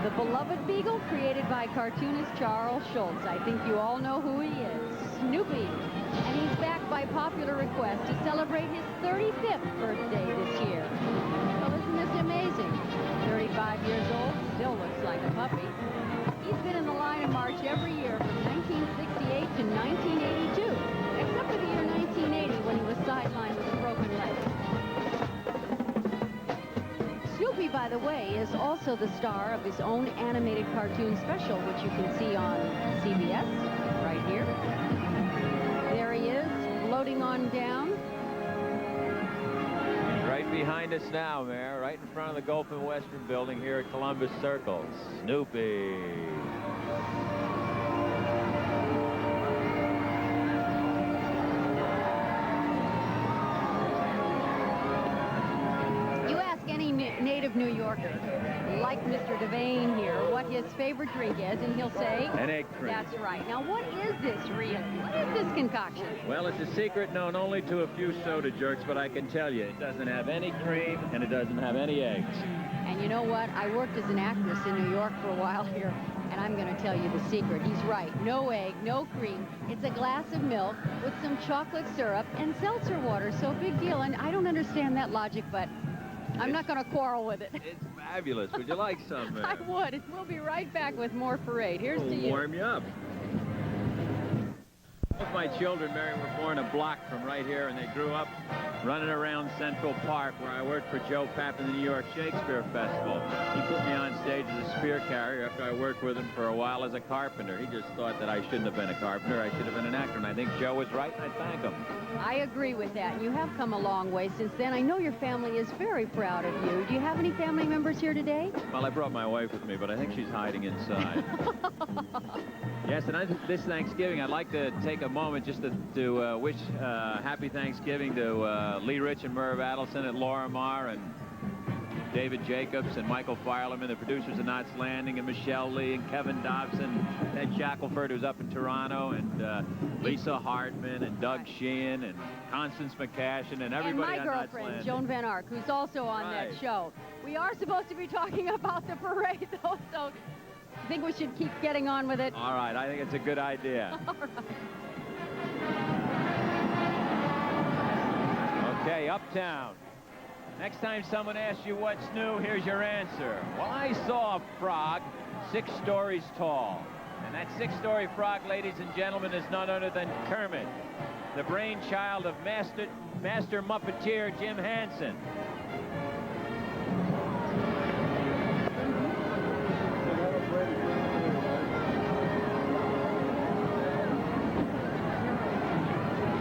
The beloved beagle created by cartoonist Charles Schulz. I think you all know who he is. Snoopy. And he's back by popular request to celebrate his 35th birthday this year. Well, isn't this amazing? 35 years old, still looks like a puppy. He's been in the line of march every year from 1968 to 1982, except for the year 1980 when he was sidelined with a broken leg. Snoopy. Snoopy, by the way, is also the star of his own animated cartoon special, which you can see on CBS right here. There he is, floating on down. Right behind us now, Mayor, right in front of the Gulf and Western building here at Columbus Circle. Snoopy. You ask any native New Yorker, like Mr. Devane here, what his favorite drink is, and he'll say... An egg cream. That's right. Now, what is this, really? What is this concoction? Well, it's a secret known only to a few soda jerks, but I can tell you, it doesn't have any cream, and it doesn't have any eggs. And you know what? I worked as an actress in New York for a while here, and I'm going to tell you the secret. He's right. No egg, no cream. It's a glass of milk with some chocolate syrup and seltzer water. So big deal. And I don't understand that logic, but I'm not going to quarrel with it. It's fabulous. Would you like some, Mayor? I would. We'll be right back with more Parade. Here's to you. Warm you up. Both my children, Mary, were born a block from right here, and they grew up running around Central Park, where I worked for Joe Papp in the New York Shakespeare Festival. He put me on stage as a spear carrier after I worked with him for a while as a carpenter. He just thought that I shouldn't have been a carpenter. I should have been an actor, and I think Joe was right, and I thank him. I agree with that. You have come a long way since then. I know your family is very proud of you. Do you have any family members here today? Well, I brought my wife with me, but I think she's hiding inside. Yes, and this Thanksgiving, I'd like to take a moment just to wish happy Thanksgiving to Lee Rich and Merv Adelson at Lorimar, and David Jacobs and Michael Fireman, the producers of Knots Landing, and Michelle Lee and Kevin Dobson, Ed Shackelford, who's up in Toronto, and Lisa Hartman and Doug Sheehan and Constance McCashin and everybody and on my Knots girlfriend, Landing. Joan Van Ark, who's also on that show. We are supposed to be talking about the parade, though, so I think we should keep getting on with it. All right, I think it's a good idea. All right. Okay, Uptown. Next time someone asks you what's new, here's your answer. Well, I saw a frog 6 stories tall. And that 6-story frog, ladies and gentlemen, is none other than Kermit, the brainchild of Master Muppeteer Jim Henson.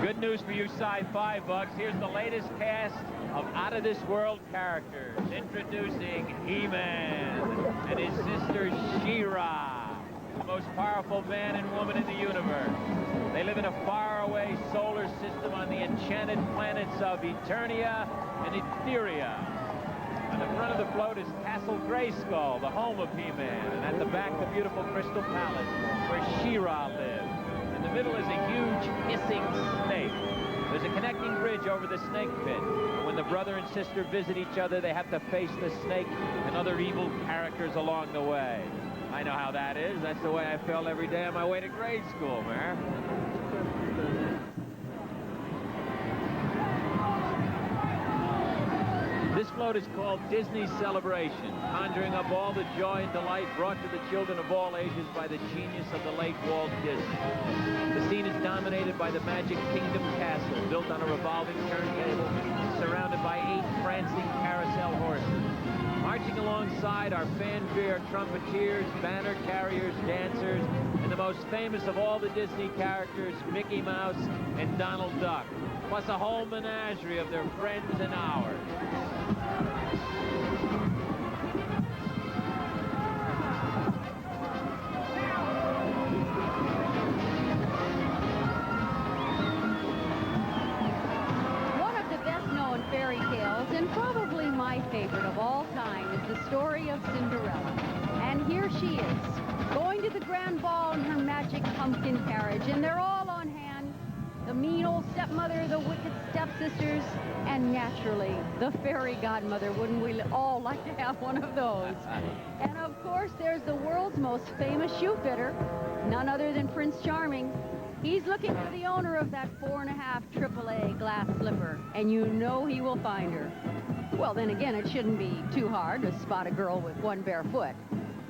Good news for you sci-fi bugs. Here's the latest cast of out-of-this-world characters. Introducing He-Man and his sister She-Ra, the most powerful man and woman in the universe. They live in a faraway solar system on the enchanted planets of Eternia and Etheria. On the front of the float is Castle Grayskull, the home of He-Man, and at the back the beautiful Crystal Palace where She-Ra lives. In the middle is a huge hissing snake. There's a connecting bridge over the snake pit. When the brother and sister visit each other, they have to face the snake and other evil characters along the way. I know how that is. That's the way I felt every day on my way to grade school, Mayor. This float is called Disney Celebration, conjuring up all the joy and delight brought to the children of all ages by the genius of the late Walt Disney. The scene is dominated by the Magic Kingdom Castle, built on a revolving turntable, surrounded by 8 prancing carousel horses. Marching alongside are fanfare trumpeteers, banner carriers, dancers, and the most famous of all the Disney characters, Mickey Mouse and Donald Duck, plus a whole menagerie of their friends and ours. Fairy tales, and probably my favorite of all time, is the story of Cinderella. And here she is, going to the grand ball in her magic pumpkin carriage, and they're all on hand. The mean old stepmother, the wicked stepsisters, and naturally, the fairy godmother. Wouldn't we all like to have one of those? And of course, there's the world's most famous shoe fitter, none other than Prince Charming. He's looking for the owner of that 4.5 AAA glass slipper, and you know he will find her. Well, then again, it shouldn't be too hard to spot a girl with 1 bare foot.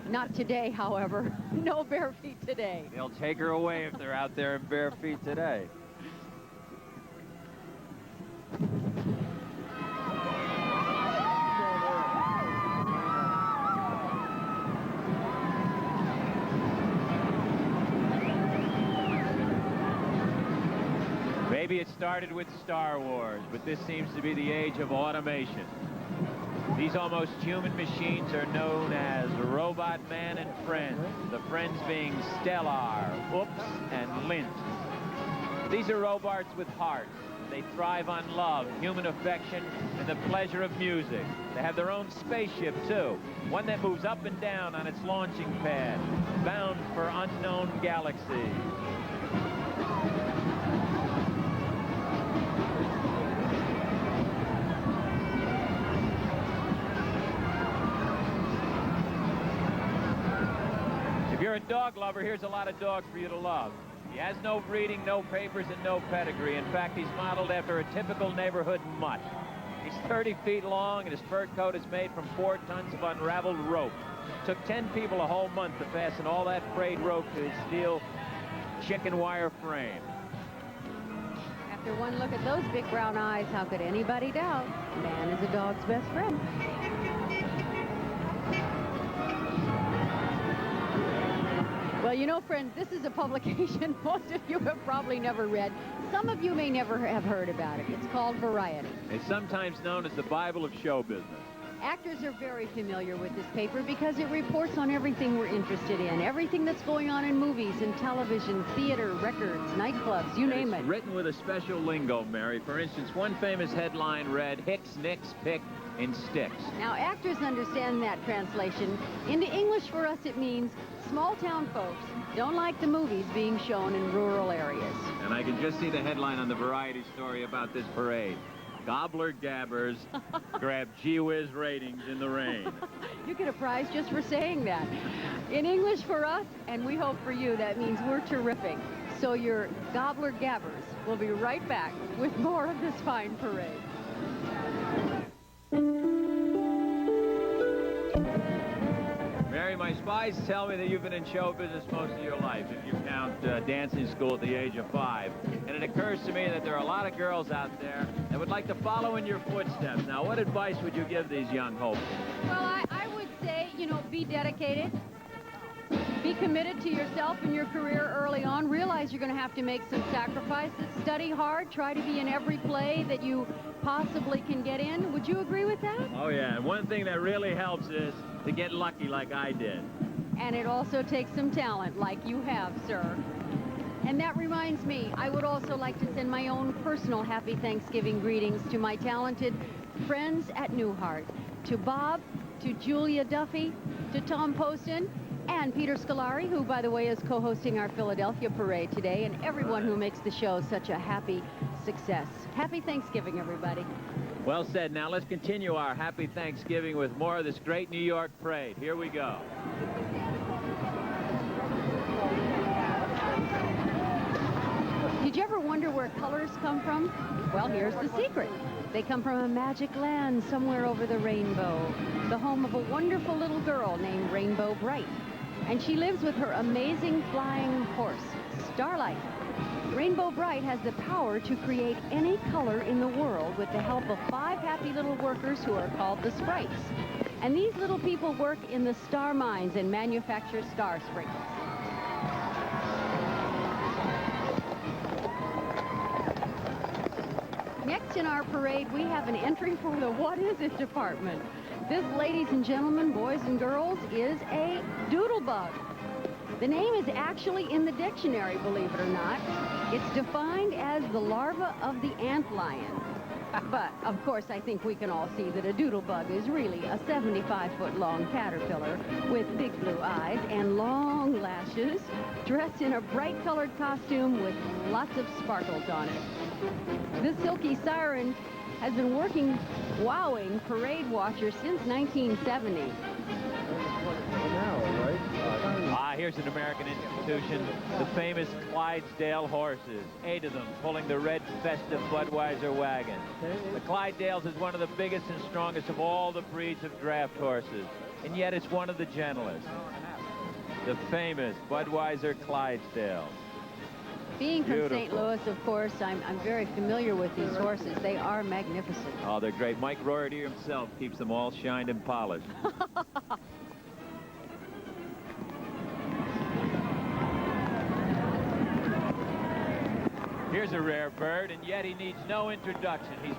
Not today, however. No bare feet today. They'll take her away if they're out there in bare feet today. Maybe it started with Star Wars, but this seems to be the age of automation. These almost human machines are known as Robot Man and Friends, the friends being Stellar, Oops, and Lint. These are robots with hearts. They thrive on love, human affection, and the pleasure of music. They have their own spaceship, too, one that moves up and down on its launching pad, bound for unknown galaxies. If you're a dog lover, here's a lot of dogs for you to love. He has no breeding, no papers, and no pedigree. In fact, he's modeled after a typical neighborhood mutt. He's 30 feet long, and his fur coat is made from 4 tons of unraveled rope. It took 10 people a whole month to fasten all that frayed rope to his steel chicken wire frame. After one look at those big brown eyes, how could anybody doubt? Man is a dog's best friend. Well, you know, friends, this is a publication most of you have probably never read. Some of you may never have heard about it. It's called Variety. It's sometimes known as the Bible of show business. Actors are very familiar with this paper because it reports on everything we're interested in, everything that's going on in movies and television, theater, records, nightclubs, you name it. It's written with a special lingo, Mary. For instance, one famous headline read, Hicks, Nicks, Pick, and Sticks. Now, actors understand that translation. Into English for us, it means small-town folks don't like the movies being shown in rural areas. And I can just see the headline on the Variety story about this parade. Gobbler gabbers grab gee-whiz ratings in the rain. You get a prize just for saying that. In English for us, and we hope for you, that means we're terrific. So your gobbler gabbers will be right back with more of this fine parade. Mary, my spies tell me that you've been in show business most of your life, if you count dancing school at the age of 5. And it occurs to me that there are a lot of girls out there that would like to follow in your footsteps. Now, what advice would you give these young hopes? Well, I would say, you know, be dedicated. Be committed to yourself and your career early on. Realize you're going to have to make some sacrifices. Study hard. Try to be in every play that you possibly can get in. Would you agree with that? Oh, yeah. And one thing that really helps is to get lucky like I did. And it also takes some talent like you have, sir. And that reminds me, I would also like to send my own personal happy Thanksgiving greetings to my talented friends at Newhart, to Bob, to Julia Duffy, to Tom Poston, and Peter Scolari, who, by the way, is co-hosting our Philadelphia parade today, and everyone who makes the show such a happy success. Happy Thanksgiving, everybody. Well said. Now let's continue our happy Thanksgiving with more of this great New York parade. Here we go. Did you ever wonder where colors come from? Well, here's the secret. They come from a magic land somewhere over the rainbow, the home of a wonderful little girl named Rainbow Bright. And she lives with her amazing flying horse, Starlight. Rainbow Bright has the power to create any color in the world with the help of 5 happy little workers who are called the Sprites. And these little people work in the star mines and manufacture star sprinkles. Next in our parade, we have an entry for the What Is It department. This, ladies and gentlemen, boys and girls, is a doodlebug. The name is actually in the dictionary, believe it or not. It's defined as the larva of the antlion. But, of course, I think we can all see that a doodlebug is really a 75-foot-long caterpillar with big blue eyes and long lashes, dressed in a bright-colored costume with lots of sparkles on it. This silky siren has been wowing parade watchers since 1970. Here's an American institution, the famous Clydesdale horses, 8 of them pulling the red festive Budweiser wagon. The Clydesdales is one of the biggest and strongest of all the breeds of draft horses, and yet it's one of the gentlest. The famous Budweiser Clydesdales. Being from Beautiful. St. Louis, of course, I'm very familiar with these horses. They are magnificent. Oh, they're great. Mike Rorty himself keeps them all shined and polished. Here's a rare bird, and yet he needs no introduction. He's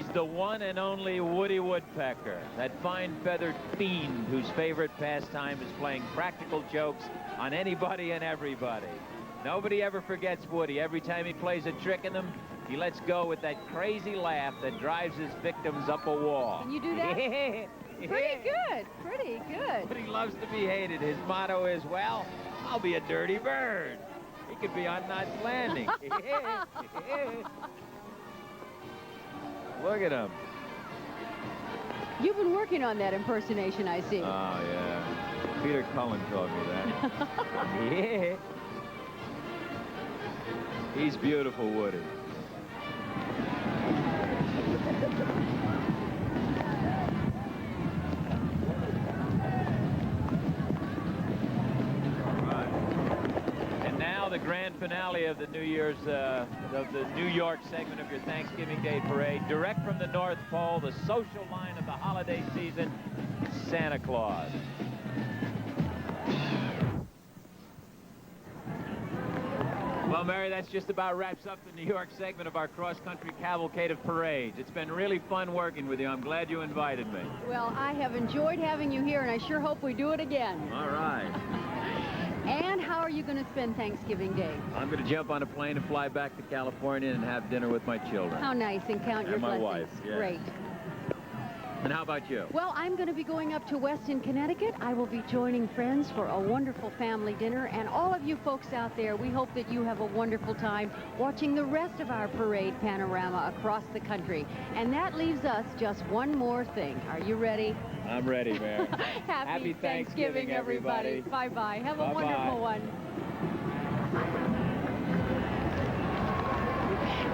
the one and only Woody Woodpecker, that fine feathered fiend whose favorite pastime is playing practical jokes on anybody and everybody. Nobody ever forgets Woody. Every time he plays a trick in them, he lets go with that crazy laugh that drives his victims up a wall. Can you do that? Pretty good. Pretty good. But he loves to be hated. His motto is, well, I'll be a dirty bird. He could be on Knots Landing. Look at him. You've been working on that impersonation, I see. Oh, yeah. Peter Cullen told me that. Yeah. He's beautiful, Woody. The grand finale of the New York segment of your Thanksgiving Day parade, direct from the North Pole, the social line of the holiday season, Santa Claus. Well, Mary, that's just about wraps up the New York segment of our cross-country cavalcade of parades. It's been really fun working with you. I'm glad you invited me. Well, I have enjoyed having you here, and I sure hope we do it again. All right. And how are you going to spend Thanksgiving Day? I'm going to jump on a plane and fly back to California and have dinner with my children. How nice, and count your my blessings. Wife, yeah. Great. And how about you? Well, I'm going to be going up to Weston, Connecticut. I will be joining friends for a wonderful family dinner. And all of you folks out there, we hope that you have a wonderful time watching the rest of our parade panorama across the country. And that leaves us just one more thing. Are you ready? I'm ready, Mary. Happy Thanksgiving, everybody. Bye-bye. Have a wonderful one.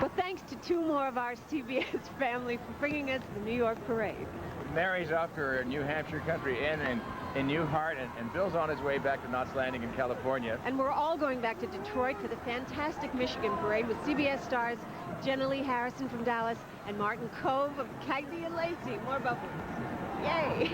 Well, thanks to two more of our CBS family for bringing us the New York parade. Mary's off to her New Hampshire Country Inn in New Hart, and Bill's on his way back to Knots Landing in California. And we're all going back to Detroit for the fantastic Michigan parade with CBS stars Jenna Lee Harrison from Dallas and Martin Cove of Cagney and Lacey. More bubbles. Yay!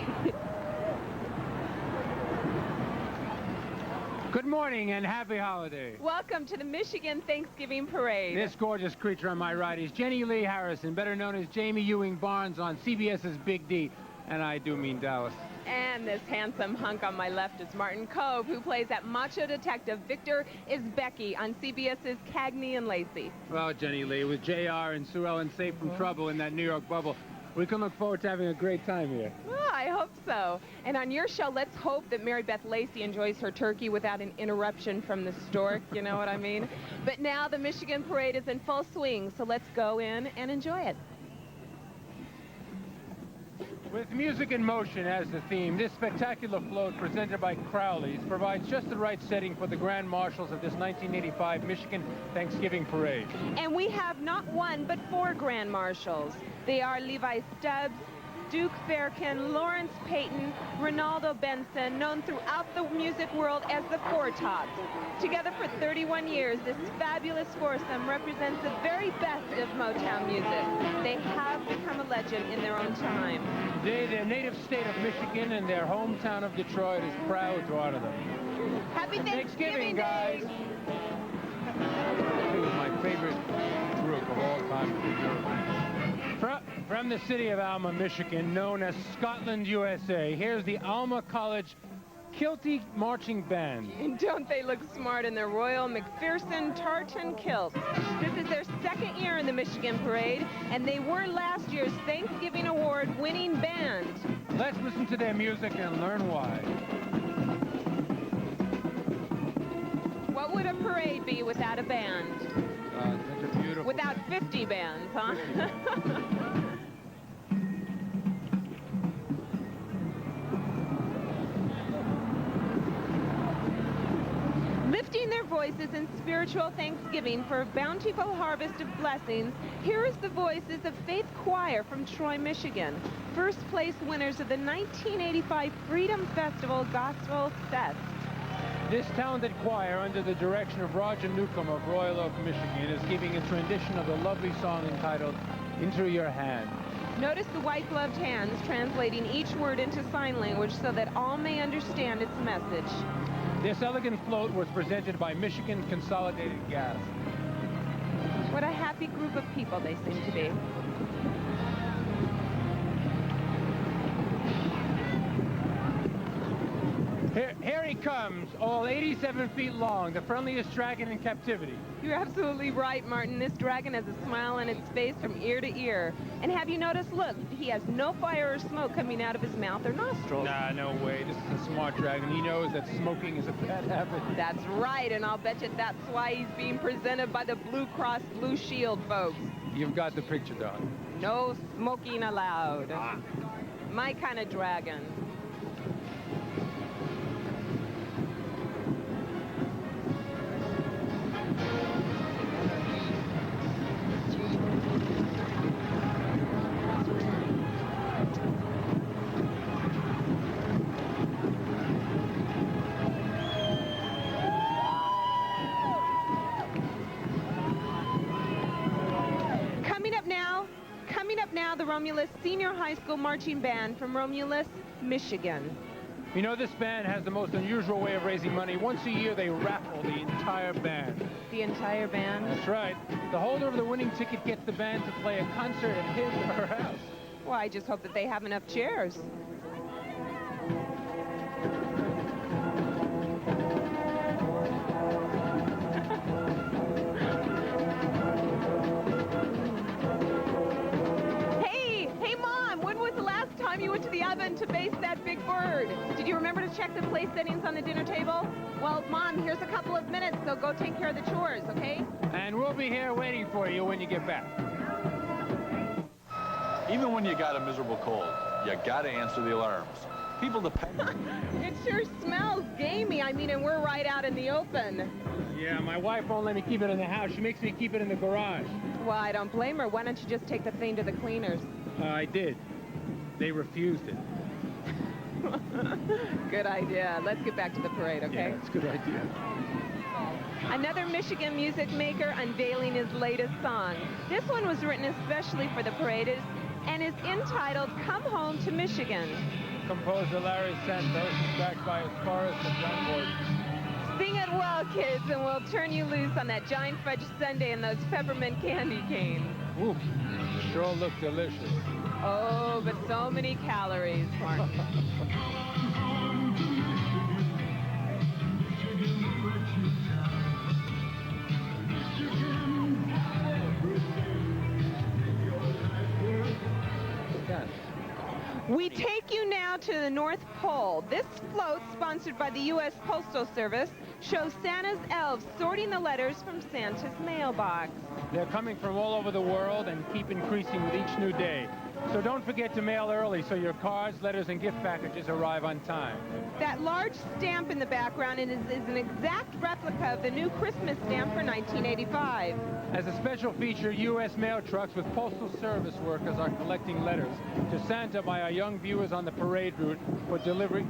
Good morning and happy holiday. Welcome to the Michigan Thanksgiving Parade. This gorgeous creature on my right is Jenny Lee Harrison, better known as Jamie Ewing Barnes on CBS's Big D, and I do mean Dallas. And this handsome hunk on my left is Martin Cove, who plays that macho detective Victor Isbecki on CBS's Cagney and Lacey. Well, Jenny Lee, with JR and Sue Ellen safe from trouble in that New York bubble, we can look forward to having a great time here. Well, I hope so. And on your show, let's hope that Mary Beth Lacey enjoys her turkey without an interruption from the stork, you know what I mean? But now the Michigan Parade is in full swing, so let's go in and enjoy it. With music in motion as the theme, this spectacular float presented by Crowley's provides just the right setting for the grand marshals of this 1985 Michigan Thanksgiving Parade. And we have not one, but 4 grand marshals. They are Levi Stubbs, Duke Fairkin, Lawrence Payton, Ronaldo Benson, known throughout the music world as the Four Tops. Together for 31 years, this fabulous foursome represents the very best of Motown music. They have become a legend in their own time. Today, their native state of Michigan and their hometown of Detroit is proud to honor them. Happy Thanksgiving, guys! It was my favorite group of all time. From the city of Alma, Michigan, known as Scotland, USA, here's the Alma College Kilty Marching Band. And don't they look smart in their Royal McPherson tartan kilts? This is their 2nd year in the Michigan Parade, and they were last year's Thanksgiving Award-winning band. Let's listen to their music and learn why. What would a parade be without a band? Such a beautiful... Without 50 bands, huh? Lifting their voices in spiritual thanksgiving for a bountiful harvest of blessings, here is the voices of Faith Choir from Troy, Michigan, first place winners of the 1985 Freedom Festival Gospel Fest. This talented choir, under the direction of Roger Newcomb of Royal Oak, Michigan, is giving a rendition of the lovely song entitled Into Your Hand. Notice the white-gloved hands translating each word into sign language so that all may understand its message. This elegant float was presented by Michigan Consolidated Gas. What a happy group of people they seem to be. Here he comes, all 87 feet long, the friendliest dragon in captivity. You're absolutely right, Martin. This dragon has a smile on its face from ear to ear. And have you noticed, look, he has no fire or smoke coming out of his mouth or nostrils. Nah, no way. This is a smart dragon. He knows that smoking is a bad habit. That's right, and I'll bet you that's why he's being presented by the Blue Cross Blue Shield folks. You've got the picture, Doc. No smoking allowed. My kind of dragon. Coming up now, the Romulus Senior High School Marching Band from Romulus, Michigan. You know, this band has the most unusual way of raising money. Once a year, they raffle the entire band. The entire band? That's right. The holder of the winning ticket gets the band to play a concert at his or her house. Well, I just hope that they have enough chairs. You went to the oven to baste that big bird. Did you remember to check the place settings on the dinner table? Well, Mom, here's a couple of minutes, so go take care of the chores, okay? And we'll be here waiting for you when you get back. Even when you got a miserable cold, you gotta answer the alarms. People depend on you. It sure smells gamey. I mean, and we're right out in the open. Yeah, my wife won't let me keep it in the house. She makes me keep it in the garage. Well, I don't blame her. Why don't you just take the thing to the cleaners? I did. They refused it. Good idea. Let's get back to the parade, okay? Yeah, it's a good idea. Another Michigan music maker unveiling his latest song. This one was written especially for the parade and is entitled Come Home to Michigan. Composer Larry Santos is backed by his chorus and John Gordon. Sing it well, kids, and we'll turn you loose on that giant fudge sundae and those peppermint candy canes. Ooh, sure look delicious. Oh, but so many calories, Martin. We take you now to the North Pole. This float, sponsored by the U.S. Postal Service, shows Santa's elves sorting the letters from Santa's mailbox. They're coming from all over the world and keep increasing with each new day. So don't forget to mail early so your cards, letters, and gift packages arrive on time. That large stamp in the background is an exact replica of the new Christmas stamp for 1985. As a special feature, U.S. mail trucks with Postal Service workers are collecting letters to Santa by our young viewers on the parade route for delivery.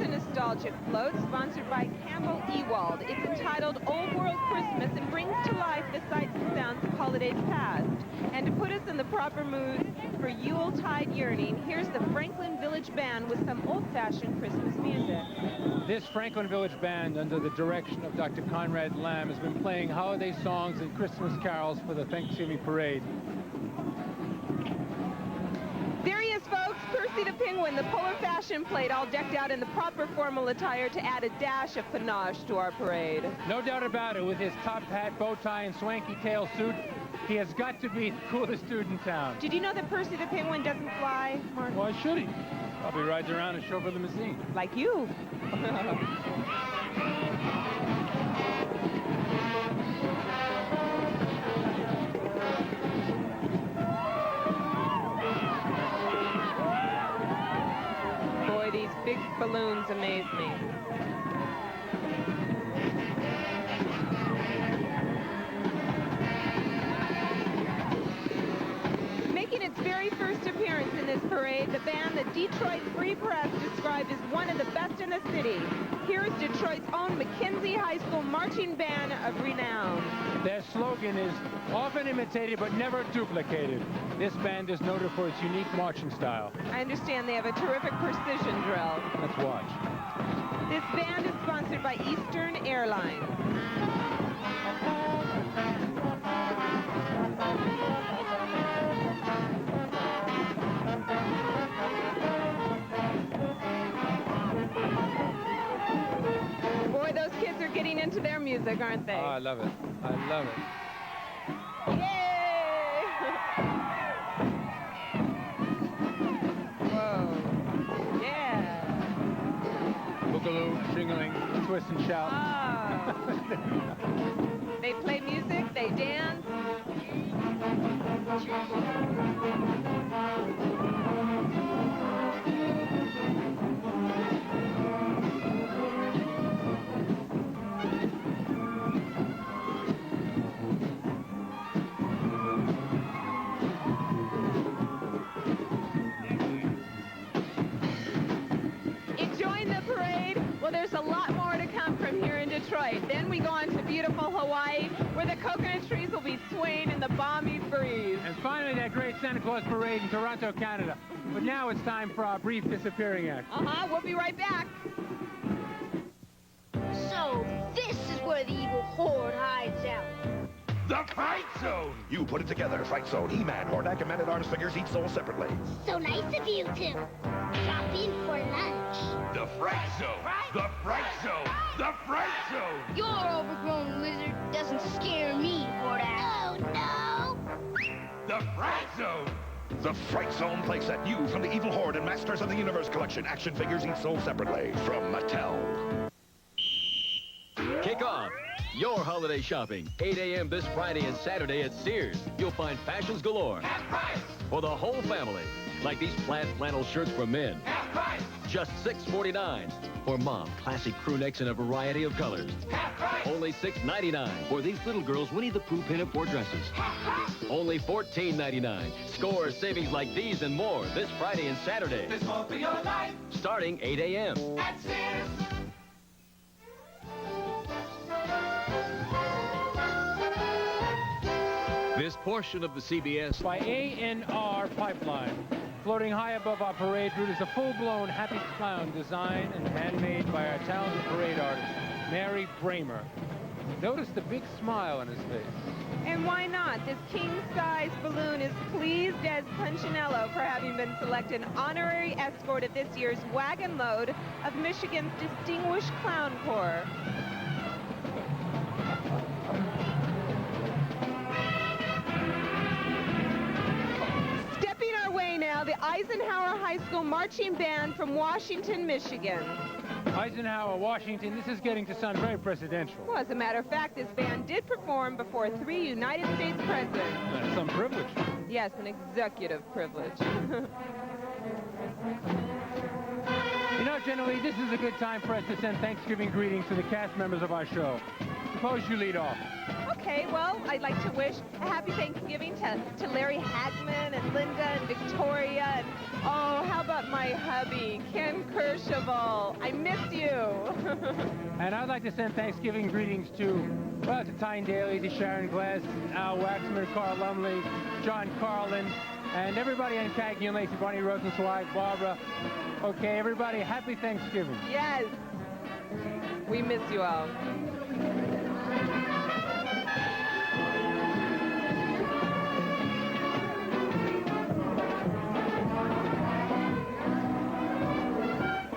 Nostalgic float sponsored by Campbell Ewald. It's entitled Old World Christmas and brings to life the sights and sounds of holidays past. And to put us in the proper mood for Yuletide yearning, here's the Franklin Village Band with some old-fashioned Christmas music. This Franklin Village Band, under the direction of Dr. Conrad Lamb, has been playing holiday songs and Christmas carols for the Thanksgiving parade. There he is, folks, Percy the Penguin, the polar fashion plate, all decked out in the proper formal attire to add a dash of panache to our parade. No doubt about it, with his top hat, bow tie, and swanky tail suit, he has got to be the coolest dude in town. Did you know that Percy the Penguin doesn't fly, Martin? Why should he? Probably rides around in a chauffeur limousine. Like you. These big balloons amaze me. Making its very first appearance in this parade parade, the band the Detroit Free Press described as one of the best in the city. Here's Detroit's own McKinsey High School marching band of renown. Their slogan is often imitated but never duplicated. This band is noted for its unique marching style. I understand they have a terrific precision drill. Let's watch. This band is sponsored by Eastern Airlines. Boy, those kids are getting into their music, aren't they? Oh, I love it. I love it. Yay! Whoa. Yeah. Boogaloo, shingling, twist and shout. Ah. They play music, they dance. Enjoying the parade? Well, there's a lot more to come from here in Detroit. Then we go on to beautiful Hawaii, where the coconut trees will be swaying in the balmy breeze. And finally, that great Santa Claus parade in Toronto, Canada. But now it's time for our brief disappearing act. We'll be right back. So, this is where the evil horde hides out. The Fright Zone! You put it together, Fright Zone, He-Man, Hordak, and Man-at-Arms figures each sold separately. So nice of you two. Shopping for lunch. The Fright Zone! The Fright Zone! The Fright Zone! Your overgrown lizard doesn't scare me, Hordak. Oh, no! The Fright Zone! The Fright Zone playset, new from the Evil Horde and Masters of the Universe collection. Action figures each sold separately from Mattel. Kick off your holiday shopping. 8 a.m. this Friday and Saturday at Sears. You'll find fashions galore. Half price! For the whole family. Like these plaid flannel shirts for men. Half price! Just $6.49. For mom, classic crew necks in a variety of colors. Half price! Only $6.99. For these little girls, Winnie the Pooh pinup four dresses. Half price! Only $14.99. Score savings like these and more this Friday and Saturday. There's more for your life. Starting 8 a.m. At Sears. This portion of the CBS by A&R Pipeline. Floating high above our parade route is a full-blown Happy Clown designed and handmade by our talented parade artist, Mary Bramer. Notice the big smile on his face. And why not? This king-size balloon is pleased as Punchinello for having been selected honorary escort at this year's wagon load of Michigan's Distinguished Clown Corps. Stepping our way now, the Eisenhower High School Marching Band from Washington, Michigan. Eisenhower, Washington, this is getting to sound very presidential. Well, as a matter of fact, this band did perform before 3 United States presidents. That's some privilege. Yes, an executive privilege. You know, generally, this is a good time for us to send Thanksgiving greetings to the cast members of our show. Suppose you lead off. Okay, well, I'd like to wish a happy Thanksgiving to Larry Hagman and Linda and Victoria and, oh, how about my hubby, Ken Kercheval? I miss you. And I'd like to send Thanksgiving greetings to Tyne Daly, to Sharon Glass, Al Waxman, Carl Lumley, John Carlin, and everybody on Cagney and Lacey, Barney Rosenzweig, Barbara. Okay, everybody, happy Thanksgiving. Yes. We miss you all.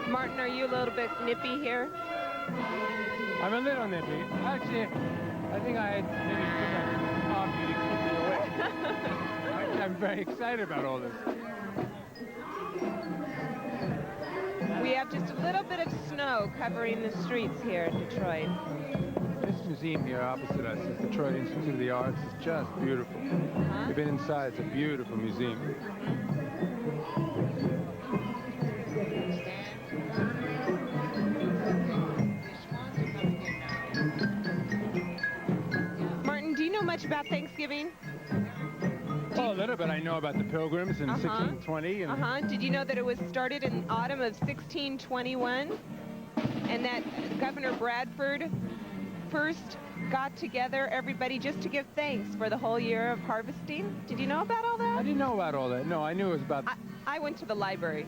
Martin, are you a little bit nippy here? I'm a little nippy. Actually, I think I had maybe too much coffee to keep me awake. I'm very excited about all this. We have just a little bit of snow covering the streets here in Detroit. This museum here opposite us is the Detroit Institute of the Arts. It's just beautiful. We've been inside. It's a beautiful museum. Martin, do you know much about Thanksgiving? Oh, little bit I know about the Pilgrims in 1620. And Did you know that it was started in autumn of 1621? And that Governor Bradford first got together everybody just to give thanks for the whole year of harvesting? Did you know about all that? I didn't know about all that. No, I knew it was about... I went to the library.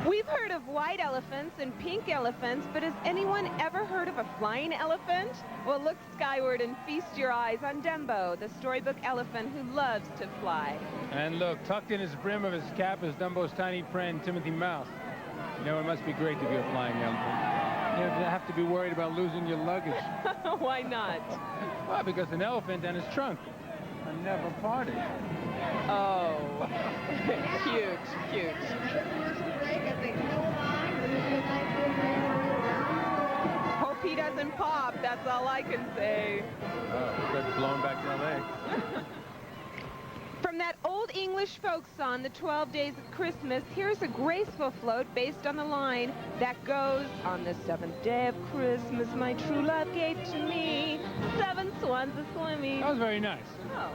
We've heard of white elephants and pink elephants, but has anyone ever heard of a flying elephant? Well, look skyward and feast your eyes on Dumbo, the storybook elephant who loves to fly. And look, tucked in his brim of his cap is Dumbo's tiny friend, Timothy Mouse. You know, it must be great to be a flying elephant. You don't have to be worried about losing your luggage. Why not? Well, because an elephant and his trunk are never parted. Oh, cute, cute. Hope he doesn't pop, that's all I can say. Oh, we got blown back to L.A. From that old English folk song, The 12 Days of Christmas, here's a graceful float based on the line that goes, on the 7th day of Christmas, my true love gave to me 7 swans a-swimming. That was very nice. Oh.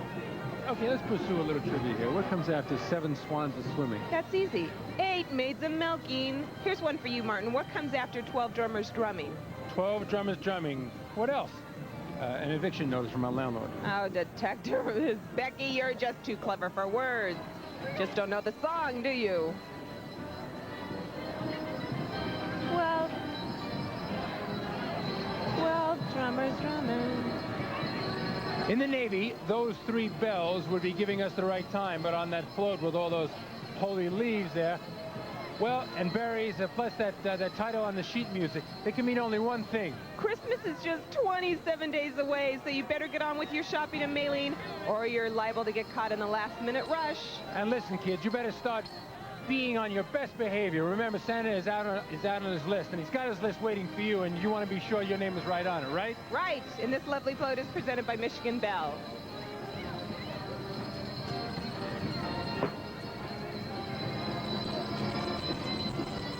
Okay, let's pursue a little trivia here. What comes after 7 swans a-swimming? That's easy. 8 maids a-milking. Here's one for you, Martin. What comes after 12 drummers drumming? 12 drummers drumming. What else? An eviction notice from my landlord. Oh, detective. Becky, you're just too clever for words. Just don't know the song, do you? Well, drummers drumming. In the Navy, those 3 bells would be giving us the right time, but on that float with all those holy leaves there, well, and berries, plus that title on the sheet music, they can mean only one thing. Christmas is just 27 days away, so you better get on with your shopping and mailing, or you're liable to get caught in the last-minute rush. And listen, kids, you better start being on your best behavior. Remember, Santa is out on his list, and he's got his list waiting for you, and you want to be sure your name is right on it, right? Right, and this lovely float is presented by Michigan Bell.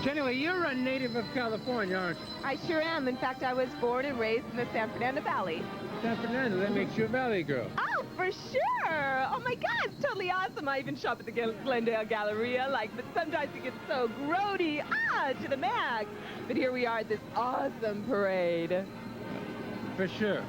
Jenny, you're a native of California, aren't you? I sure am. In fact, I was born and raised in the San Fernando Valley. San Fernando, that makes you a valley girl. Oh, for sure. Oh, my God, it's totally awesome. I even shop at the Glendale Galleria, but sometimes it gets so grody, to the max. But here we are at this awesome parade. For sure.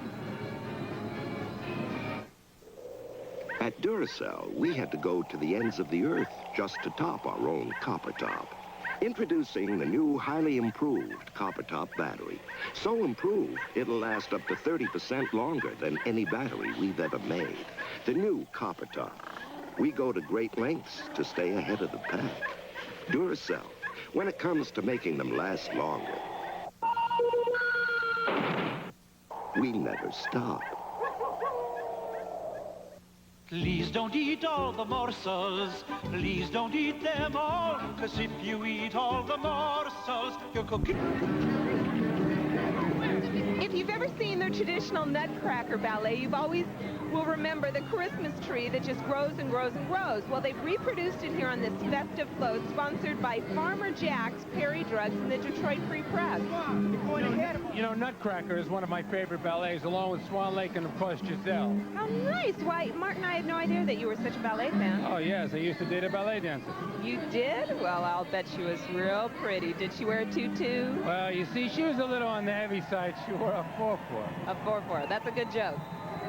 At Duracell, we had to go to the ends of the earth just to top our own copper top. Introducing the new, highly improved copper top battery. So improved, it'll last up to 30% longer than any battery we've ever made. The new copper top. We go to great lengths to stay ahead of the pack. Duracell, when it comes to making them last longer, we never stop. Please don't eat all the morsels. Please don't eat them all. 'Cause if you eat all the morsels, you're cooking. If you've ever seen the traditional Nutcracker ballet, you've always will remember the Christmas tree that just grows and grows and grows. Well, they've reproduced it here on this festive float, sponsored by Farmer Jack's, Perry Drugs, and the Detroit Free Press. You know, Nutcracker is one of my favorite ballets, along with Swan Lake and, of course, Giselle. How nice. Why, Martin, I had no idea that you were such a ballet fan. Oh, yes, I used to date a ballet dancer. You did? Well, I'll bet she was real pretty. Did she wear a tutu? Well, you see, she was a little on the heavy side. She wore a 4-4. A 4-4. That's a good joke.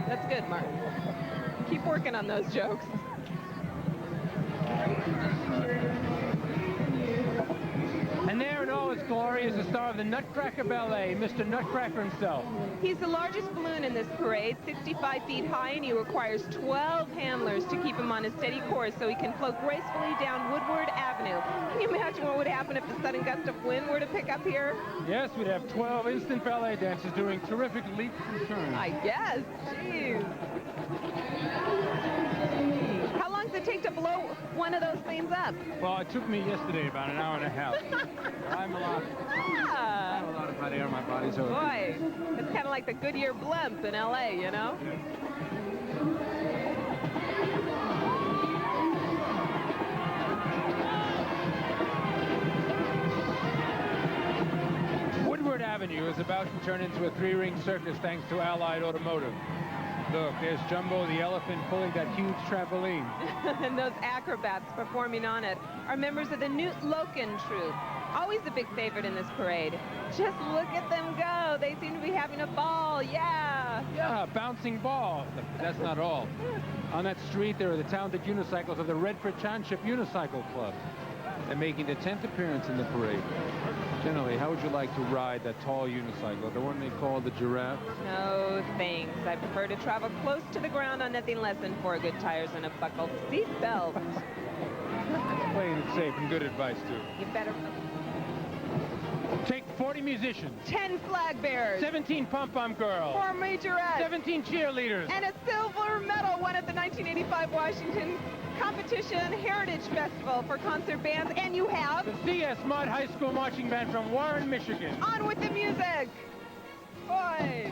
That's good, Martin. Keep working on those jokes. And there in all its glory is the star of the Nutcracker Ballet, Mr. Nutcracker himself. He's the largest balloon in this parade, 65 feet high, and he requires 12 handlers to keep him on a steady course so he can float gracefully down Woodward Avenue. Can you imagine what would happen if the sudden gust of wind were to pick up here? Yes, we'd have 12 instant ballet dancers doing terrific leaps and turns. I guess. Jeez. How long does it take to blow one of those things up? Well, it took me yesterday about an hour and a half. I'm a lot of hot air in my body, so... Boy, it's kind of like the Goodyear blimp in L.A., you know? Woodward Avenue is about to turn into a three-ring circus thanks to Allied Automotive. Look, there's Jumbo the elephant pulling that huge trampoline. And those acrobats performing on it are members of the Newt Loken troupe. Always a big favorite in this parade. Just look at them go. They seem to be having a ball. Yeah. Yeah, bouncing ball. But that's not all. On that street, there are the talented unicycles of the Redford Township Unicycle Club. They're making their 10th appearance in the parade. Generally, how would you like to ride that tall unicycle, the one they call the giraffe? No, thanks. I prefer to travel close to the ground on nothing less than 4 good tires and a buckled seat belt. That's playing it safe and good advice, too. You better... Take 40 musicians. 10 flag bearers. 17 pom-pom girls. 4 majorettes. 17 cheerleaders. And a silver medal won at the 1985 Washington Competition Heritage Festival for concert bands. And you have... the CS Mud High School Marching Band from Warren, Michigan. On with the music. Boys.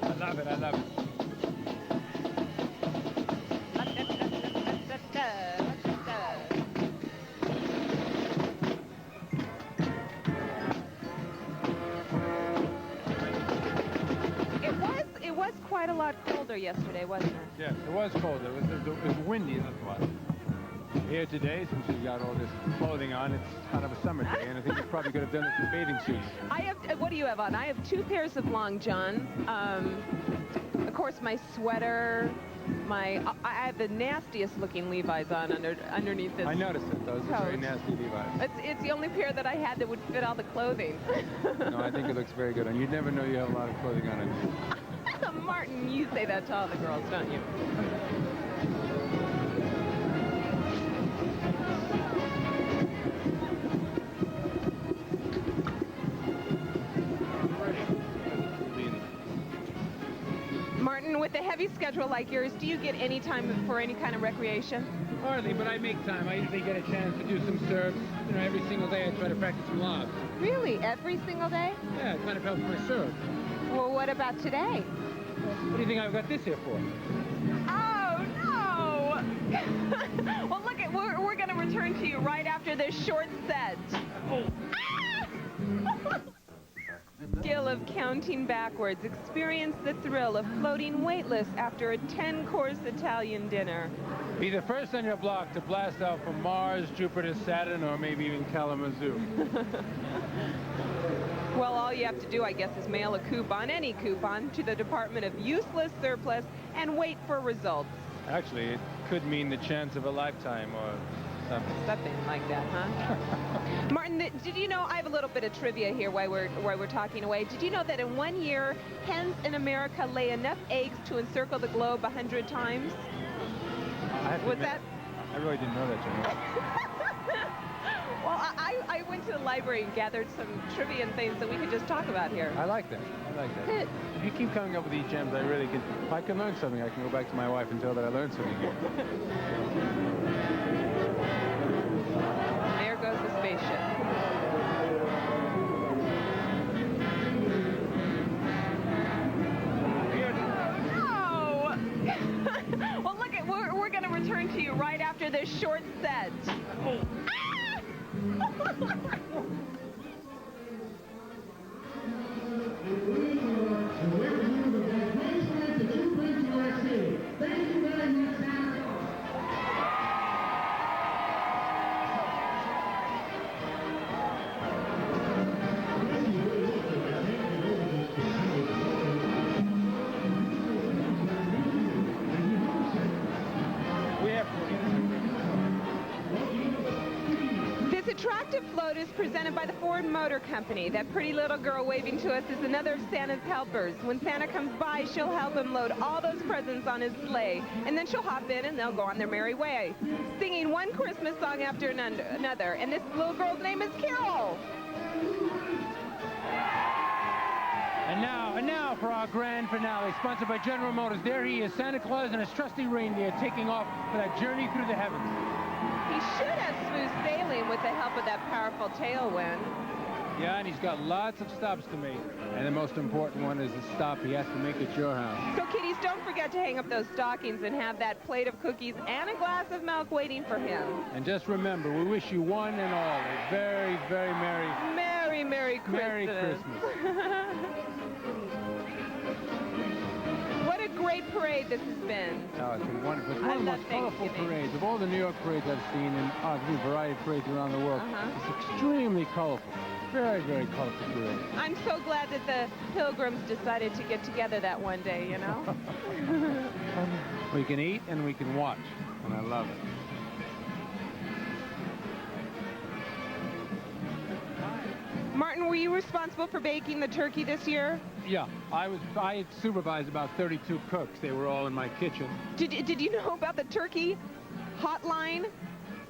I love it. I love it. It was quite a lot colder yesterday, wasn't it? Yes, it was cold. It was windy, that's why. Here today, since you've got all this clothing on, it's kind of a summer day, and I think you probably could have done it in bathing suits. I have, what do you have on? I have 2 pairs of long johns. Of course, my sweater, I have the nastiest looking Levi's on underneath this. I noticed it. Those are very nasty Levi's. It's the only pair that I had that would fit all the clothing. No, I think it looks very good. And you'd never know you have a lot of clothing on it. Martin, you say that to all the girls, don't you? Martin, with a heavy schedule like yours, do you get any time for any kind of recreation? Hardly, but I make time. I usually get a chance to do some serves. You know, every single day I try to practice some lobs. Really? Every single day? Yeah, it kind of helps my serve. Well, what about today? What do you think I've got this here for? Oh, no! Well, look, we're going to return to you right after this short set. Oh. Ah! Skill of counting backwards. Experience the thrill of floating weightless after a 10-course Italian dinner. Be the first on your block to blast out from Mars, Jupiter, Saturn, or maybe even Kalamazoo. Well, all you have to do, I guess, is mail a coupon, any coupon, to the Department of Useless Surplus and wait for results. Actually, it could mean the chance of a lifetime or something. Something like that, huh? Martin, did you know, I have a little bit of trivia here while we're talking away. Did you know that in 1 year, hens in America lay enough eggs to encircle the globe 100 times? Was that? I really didn't know that, Jenny. Well, I went to the library and gathered some trivia and things that we could just talk about here. I like that. I like that. If you keep coming up with these gems, I really can. If I can learn something, I can go back to my wife and tell her that I learned something here. There goes the spaceship. No! Well, look, we're going to return to you right after this short set. Oh. Attractive float is presented by the Ford Motor Company. That pretty little girl waving to us is another of Santa's helpers. When Santa comes by, she'll help him load all those presents on his sleigh. And then she'll hop in and they'll go on their merry way, singing one Christmas song after another. And this little girl's name is Carol. And now for our grand finale, sponsored by General Motors. There he is, Santa Claus and his trusty reindeer taking off for that journey through the heavens. He should have smooth sailing with the help of that powerful tailwind. Yeah, and he's got lots of stops to make. And the most important one is the stop he has to make at your house. So, kiddies, don't forget to hang up those stockings and have that plate of cookies and a glass of milk waiting for him. And just remember, we wish you one and all a very, very merry Merry Christmas. Merry Christmas. What a great parade this has been. Oh, it's been wonderful. It's I one of the love most colorful Thanksgiving. parades. Of all the New York parades I've seen, and a variety of parades around the world, it's extremely colorful. Very, very colorful parade. I'm so glad that the Pilgrims decided to get together that one day, you know? We can eat and we can watch, and I love it. Martin, were you responsible for baking the turkey this year? Yeah, I supervised about 32 cooks. They were all in my kitchen. Did you know about the turkey hotline?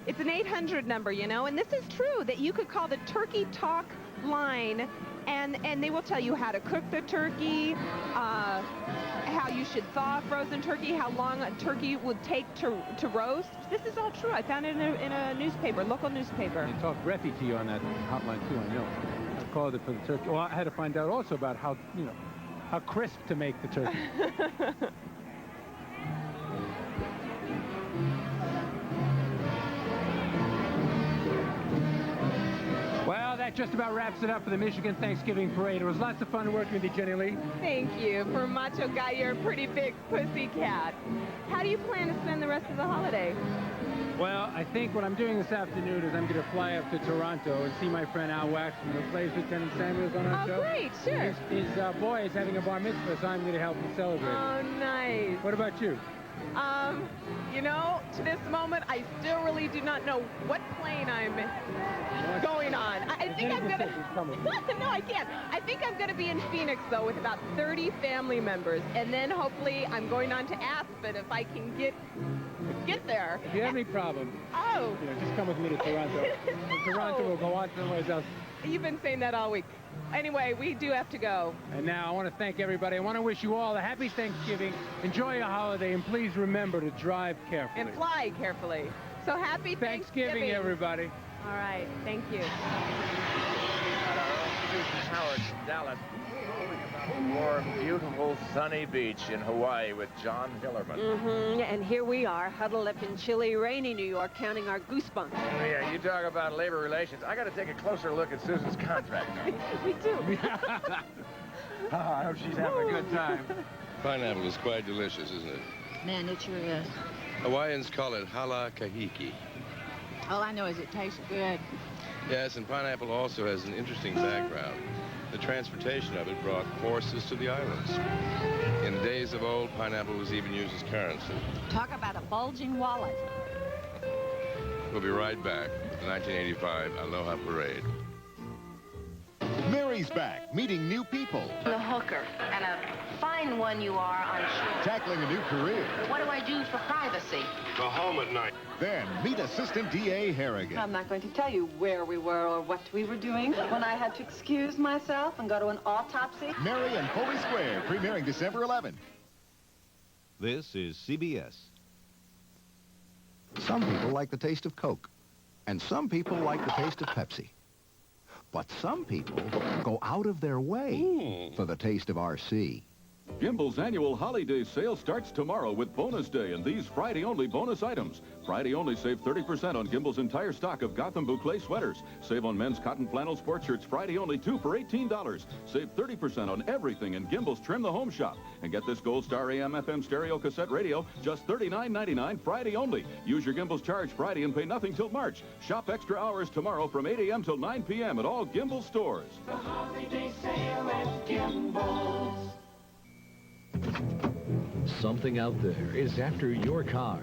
It's an 800 number, you know, and this is true, that you could call the Turkey Talk line, and they will tell you how to cook the turkey, how you should thaw frozen turkey, how long a turkey would take to roast. This is all true. I found it in a newspaper, local newspaper. They talk breathy to you on that hotline, too, I know. I called it for the turkey. Well, I had to find out also about how crisp to make the turkey. Well, that just about wraps it up for the Michigan Thanksgiving Parade. It was lots of fun working with you, Jenny Lee. Thank you. For a macho guy, you're a pretty big pussy cat. How do you plan to spend the rest of the holiday? Well, I think what I'm doing this afternoon is I'm going to fly up to Toronto and see my friend Al Waxman, who plays Lieutenant Samuels on our show. Oh, great, sure. His boy is having a bar mitzvah, so I'm going to help him celebrate. Oh, nice. What about you? You know, to this moment, I still really do not know what plane I'm going on. I think I'm going to... No, I can't. I think I'm going to be in Phoenix, though, with about 30 family members. And then, hopefully, I'm going on to Aspen if I can get there. If you have any problem, just come with me to Toronto. From Toronto, we'll go on somewhere else. You've been saying that all week. Anyway, we do have to go. And now I want to thank everybody. I want to wish you all a happy Thanksgiving. Enjoy your holiday, and please remember to drive carefully. And fly carefully. So happy Thanksgiving, everybody. All right, thank you. Howard from Dallas. Warm, beautiful, sunny beach in Hawaii with John Hillerman. And here we are, huddled up in chilly, rainy New York, counting our goosebumps. Yeah, you talk about labor relations. I got to take a closer look at Susan's contract. We do. I hope she's having a good time. Pineapple is quite delicious, isn't it? Man, it sure is. Hawaiians call it hala kahiki. All I know is it tastes good. Yes, and pineapple also has an interesting background. The transportation of it brought horses to the islands. In the days of old, pineapple was even used as currency. Talk about a bulging wallet. We'll be right back with the 1985 Aloha Parade. Mary's back, meeting new people. The hooker, and a fine one you are, I'm sure. Tackling a new career. What do I do for privacy? Go home at night. Then meet Assistant D.A. Harrigan. I'm not going to tell you where we were or what we were doing when I had to excuse myself and go to an autopsy. Mary and Foley Square, premiering December 11th. This is CBS. Some people like the taste of Coke, and some people like the taste of Pepsi. But some people go out of their way for the taste of RC. Gimbel's annual holiday sale starts tomorrow with Bonus Day and these Friday-only bonus items. Friday only save 30% on Gimbel's entire stock of Gotham Boucle sweaters. Save on men's cotton flannel sports shirts Friday only 2 for $18. Save 30% on everything in Gimbel's Trim the Home Shop. And get this Gold Star AM/FM stereo cassette radio, just $39.99 Friday only. Use your Gimbel's charge Friday and pay nothing till March. Shop extra hours tomorrow from 8 a.m. till 9 p.m. at all Gimbel stores. The holiday sale at Gimbel's. Something out there is after your car.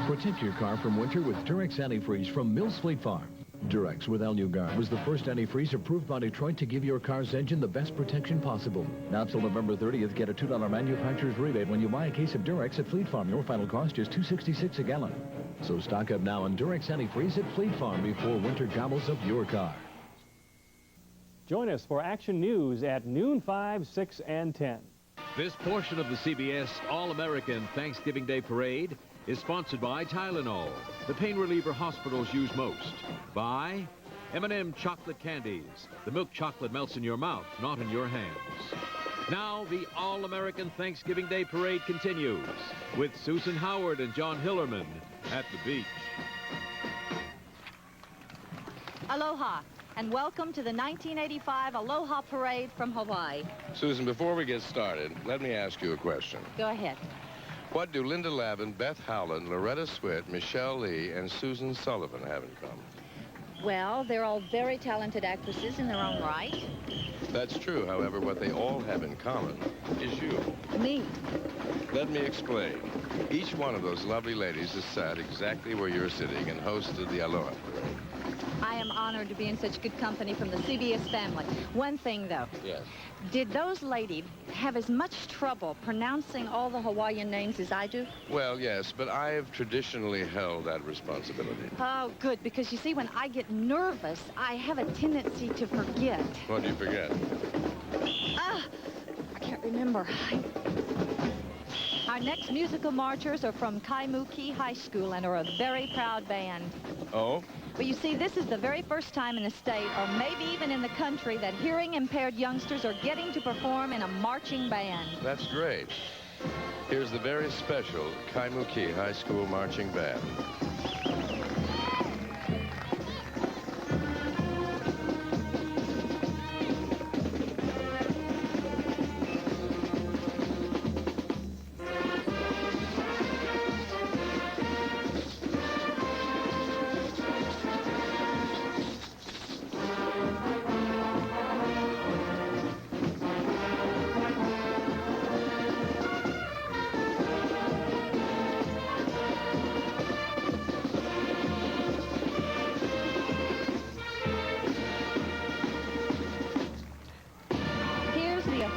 Protect your car from winter with Durex Antifreeze from Mills Fleet Farm. Durex with Elnugar was the first antifreeze approved by Detroit to give your car's engine the best protection possible. Now till November 30th, get a $2 manufacturer's rebate when you buy a case of Durex at Fleet Farm. Your final cost is $2.66 a gallon. So stock up now on Durex Antifreeze at Fleet Farm before winter gobbles up your car. Join us for Action News at noon, 5, 6, and 10. This portion of the CBS All-American Thanksgiving Day Parade is sponsored by Tylenol, the pain reliever hospitals use most. By M&M chocolate candies. The milk chocolate melts in your mouth, not in your hands. Now the All-American Thanksgiving Day Parade continues with Susan Howard and John Hillerman at the beach. Aloha, and welcome to the 1985 Aloha Parade from Hawaii. Susan, before we get started, let me ask you a question. Go ahead. What do Linda Lavin, Beth Howland, Loretta Swit, Michelle Lee, and Susan Sullivan have in common? Well, they're all very talented actresses in their own right. That's true. However, what they all have in common is you. Me. Let me explain. Each one of those lovely ladies has sat exactly where you're sitting and hosted the Aloha Parade. I am honored to be in such good company from the CBS family. One thing, though. Yes. Did those ladies have as much trouble pronouncing all the Hawaiian names as I do? Well, yes, but I have traditionally held that responsibility. Oh, good, because you see, when I get nervous, I have a tendency to forget. What do you forget? I can't remember. Our next musical marchers are from Kaimuki High School and are a very proud band. Oh? But you see, this is the very first time in the state, or maybe even in the country, that hearing-impaired youngsters are getting to perform in a marching band. That's great. Here's the very special Kaimuki High School Marching Band.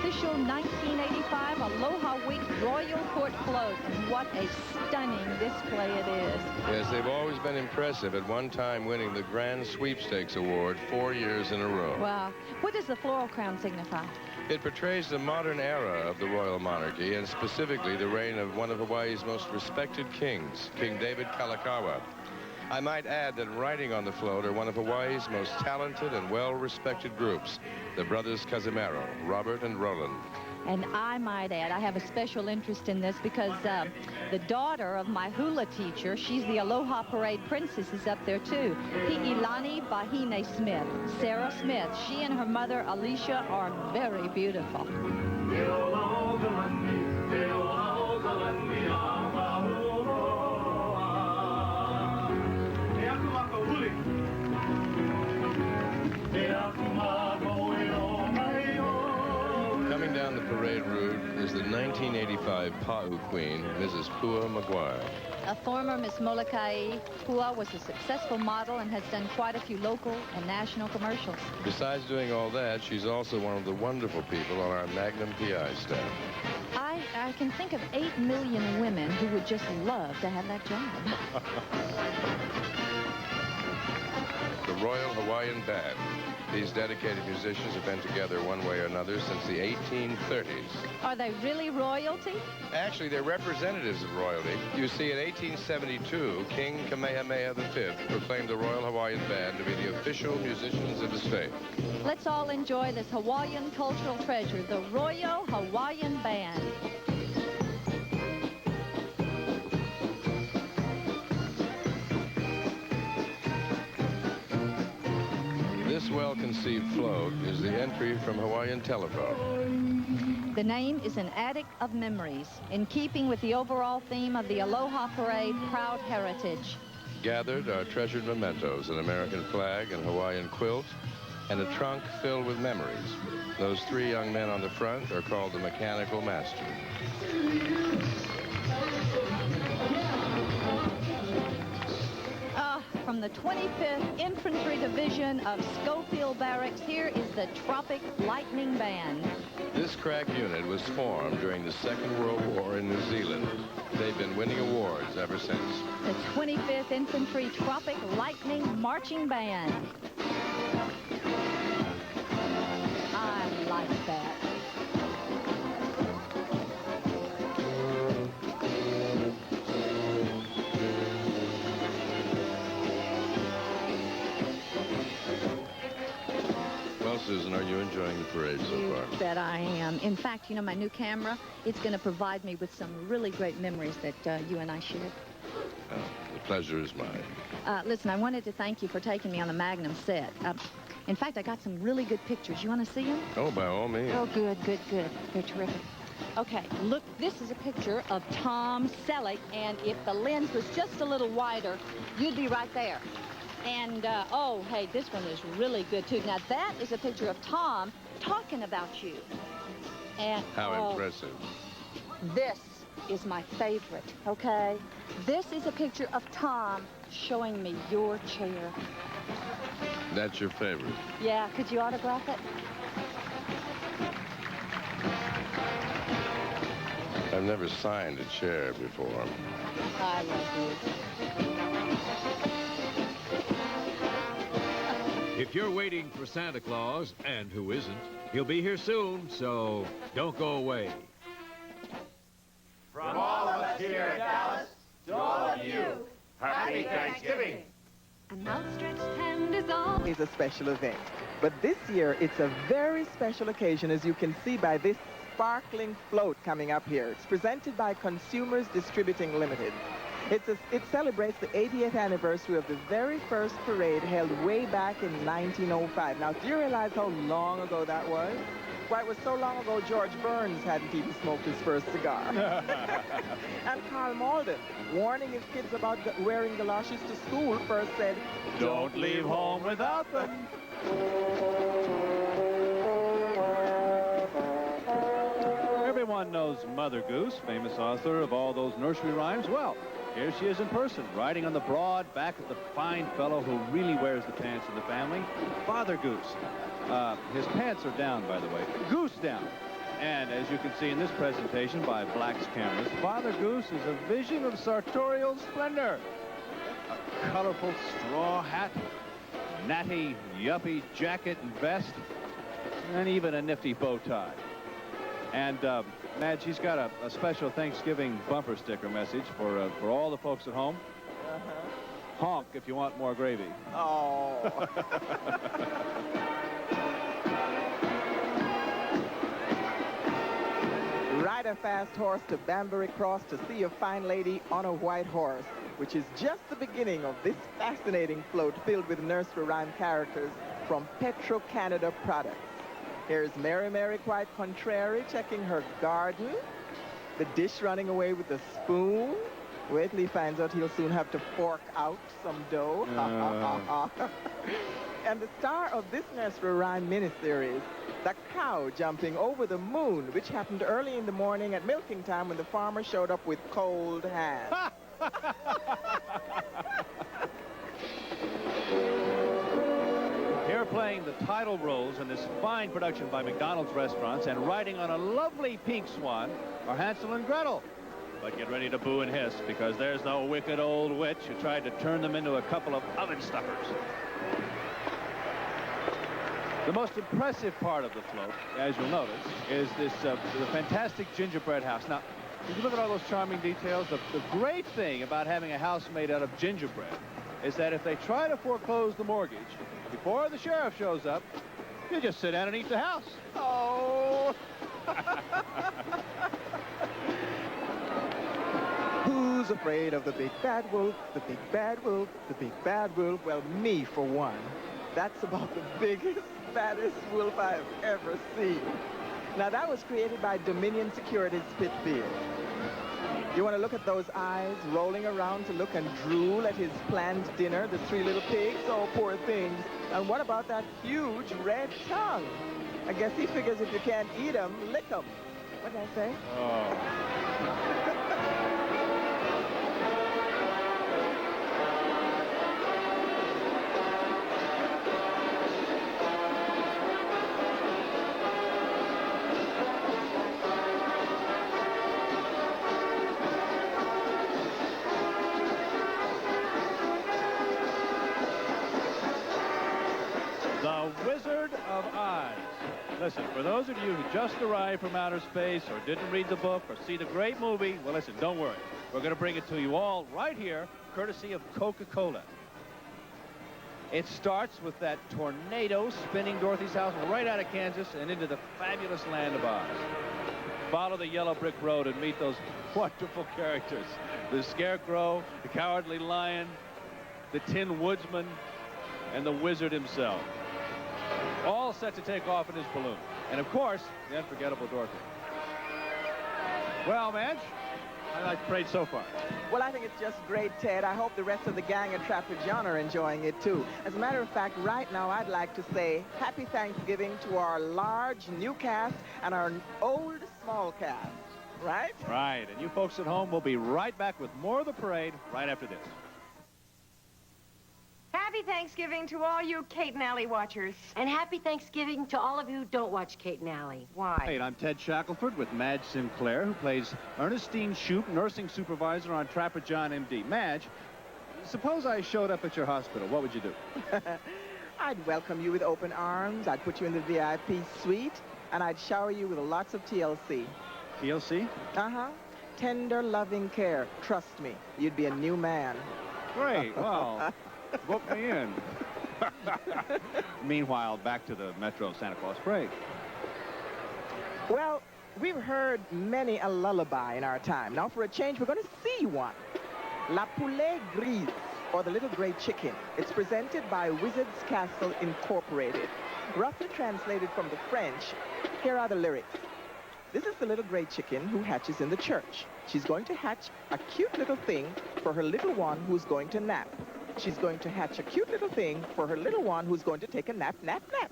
Official 1985 Aloha Week Royal Court Float, and what a stunning display it is. Yes, they've always been impressive, at one time winning the Grand Sweepstakes Award 4 years in a row. Wow. What does the floral crown signify? It portrays the modern era of the royal monarchy, and specifically the reign of one of Hawaii's most respected kings, King David Kalakaua. I might add that riding on the float are one of Hawaii's most talented and well-respected groups, the brothers Casimiro, Robert and Roland. And I might add, I have a special interest in this because the daughter of my hula teacher, she's the Aloha Parade princess, is up there too. Pi'ilani Bahine Smith. Sarah Smith, she and her mother Alicia are very beautiful. Coming down the parade route is the 1985 Pa'u Queen, Mrs. Pua Maguire. A former Miss Molokai, Pua was a successful model and has done quite a few local and national commercials. Besides doing all that, she's also one of the wonderful people on our Magnum PI staff. I can think of 8 million women who would just love to have that job. The Royal Hawaiian Band. These dedicated musicians have been together one way or another since the 1830s. Are they really royalty? Actually, they're representatives of royalty. You see, in 1872, King Kamehameha V proclaimed the Royal Hawaiian Band to be the official musicians of the state. Let's all enjoy this Hawaiian cultural treasure, the Royal Hawaiian Band. This well-conceived float is the entry from Hawaiian Telephone. The name is an attic of memories, in keeping with the overall theme of the Aloha Parade, Proud Heritage. Gathered are treasured mementos, an American flag, and Hawaiian quilt, and a trunk filled with memories. Those 3 young men on the front are called the Mechanical Master. From the 25th Infantry Division of Schofield Barracks, here is the Tropic Lightning Band. This crack unit was formed during the Second World War in New Zealand. They've been winning awards ever since. The 25th Infantry Tropic Lightning Marching Band. I like that. Susan, are you enjoying enjoying the parade so You far? bet I am. In fact, you know, my new camera, it's going to provide me with some really great memories that you and I shared. The pleasure is mine. Listen, I wanted to thank you for taking me on the Magnum set. In fact, I got some really good pictures. You want to see them? Oh, by all means. Oh, good. They're terrific. Okay, look, this is a picture of Tom Selleck, and if the lens was just a little wider, you'd be right there. And, oh, hey, this one is really good, too. Now, that is a picture of Tom talking about you. And How impressive. This is my favorite, okay? This is a picture of Tom showing me your chair. That's your favorite? Yeah, could you autograph it? I've never signed a chair before. I love you. If you're waiting for Santa Claus, and who isn't, he'll be here soon, so don't go away. From all of us here at Dallas, to all of you, Happy Thanksgiving! An outstretched hand is all. Is a special event. But this year, it's a very special occasion, as you can see by this sparkling float coming up here. It's presented by Consumers Distributing Limited. It celebrates the 80th anniversary of the very first parade held way back in 1905. Now, do you realize how long ago that was? Why, it was so long ago, George Burns hadn't even smoked his first cigar. And Carl Malden, warning his kids about wearing galoshes to school, first said, "Don't leave home without them." Everyone knows Mother Goose, famous author of all those nursery rhymes. Well, here she is in person, riding on the broad back of the fine fellow who really wears the pants in the family, Father Goose. His pants are down, by the way. Goose down. And as you can see in this presentation by Black's Cameras, Father Goose is a vision of sartorial splendor. A colorful straw hat, natty, yuppie jacket and vest, and even a nifty bow tie. And, Madge, she's got a special Thanksgiving bumper sticker message for all the folks at home. Honk if you want more gravy. Oh. Ride a fast horse to Banbury Cross to see a fine lady on a white horse, which is just the beginning of this fascinating float filled with nursery rhyme characters from Petro-Canada products. Here's Mary quite contrary, checking her garden. The dish running away with the spoon. Wait till he finds out he'll soon have to fork out some dough. And the star of this nursery rhyme miniseries, the cow jumping over the moon, which happened early in the morning at milking time when the farmer showed up with cold hands. Here playing the title roles in this fine production by McDonald's Restaurants and riding on a lovely pink swan are Hansel and Gretel. But get ready to boo and hiss, because there's the wicked old witch who tried to turn them into a couple of oven stuffers. The most impressive part of the float, as you'll notice, is this the fantastic gingerbread house. Now, if you look at all those charming details, the great thing about having a house made out of gingerbread is that if they try to foreclose the mortgage before the sheriff shows up, you just sit down and eat the house. Oh! Who's afraid of the big bad wolf, the big bad wolf, the big bad wolf? Well, me, for one. That's about the biggest, fattest wolf I've ever seen. Now, that was created by Dominion Securities Pittsfield. You want to look at those eyes rolling around to look and drool at his planned dinner, the three little pigs? Oh, poor things. And what about that huge red tongue? I guess he figures if you can't eat them, lick them. What did I say? Oh. The Wizard of Oz. Listen, for those of you who just arrived from outer space or didn't read the book or see the great movie, well, listen, don't worry. We're going to bring it to you all right here, courtesy of Coca-Cola. It starts with that tornado spinning Dorothy's house right out of Kansas and into the fabulous land of Oz. Follow the yellow brick road and meet those wonderful characters. The Scarecrow, the Cowardly Lion, the Tin Woodsman, and the Wizard himself. All set to take off in his balloon. And of course, the unforgettable Dorothy. Well, Madge, I like the parade so far. Well, I think it's just great, Ted. I hope the rest of the gang at Trapper John are enjoying it, too. As a matter of fact, right now, I'd like to say Happy Thanksgiving to our large new cast and our old small cast, right? Right, and you folks at home will be right back with more of the parade right after this. Happy Thanksgiving to all you Kate and Allie watchers. And happy Thanksgiving to all of you who don't watch Kate and Allie. Why? Hey, I'm Ted Shackelford with Madge Sinclair, who plays Ernestine Shoup, nursing supervisor on Trapper John, M.D. Madge, suppose I showed up at your hospital. What would you do? I'd welcome you with open arms. I'd put you in the VIP suite, and I'd shower you with lots of TLC. TLC? Uh-huh. Tender, loving care. Trust me, you'd be a new man. Great. Well, book me in. Meanwhile, back to the Metro Santa Claus Parade. Well, we've heard many a lullaby in our time. Now, for a change, we're going to see one. La Poulet Grise, or the Little Gray Chicken. It's presented by Wizard's Castle Incorporated. Roughly translated from the French, here are the lyrics. This is the little gray chicken who hatches in the church. She's going to hatch a cute little thing for her little one who's going to nap. She's going to hatch a cute little thing for her little one who's going to take a nap, nap, nap.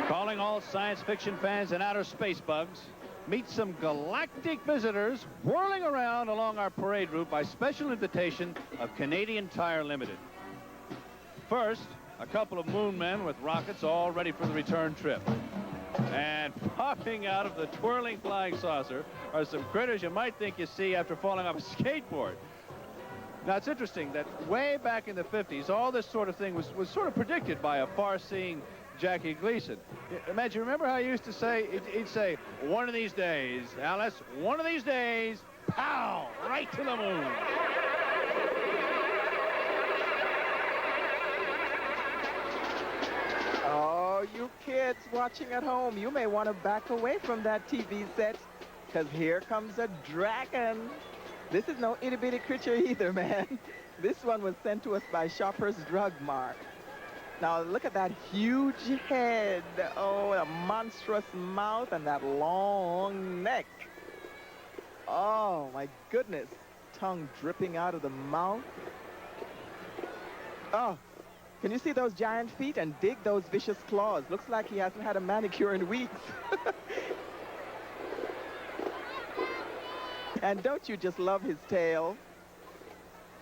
Calling all science fiction fans and outer space bugs, meet some galactic visitors whirling around along our parade route by special invitation of Canadian Tire Limited. First, a couple of moon men with rockets all ready for the return trip. And popping out of the twirling flying saucer are some critters you might think you see after falling off a skateboard. Now, it's interesting that way back in the 50s, all this sort of thing was sort of predicted by a far-seeing Jackie Gleason. Imagine, remember how he used to say, he'd say, one of these days, Alice, one of these days, pow, right to the moon. Oh, you kids watching at home, you may want to back away from that TV set, because here comes a dragon. This is no itty-bitty creature either, man. This one was sent to us by Shoppers Drug Mart. Now, look at that huge head. Oh, a monstrous mouth and that long neck. Oh, my goodness. Tongue dripping out of the mouth. Oh. Can you see those giant feet and dig those vicious claws? Looks like he hasn't had a manicure in weeks. And don't you just love his tail?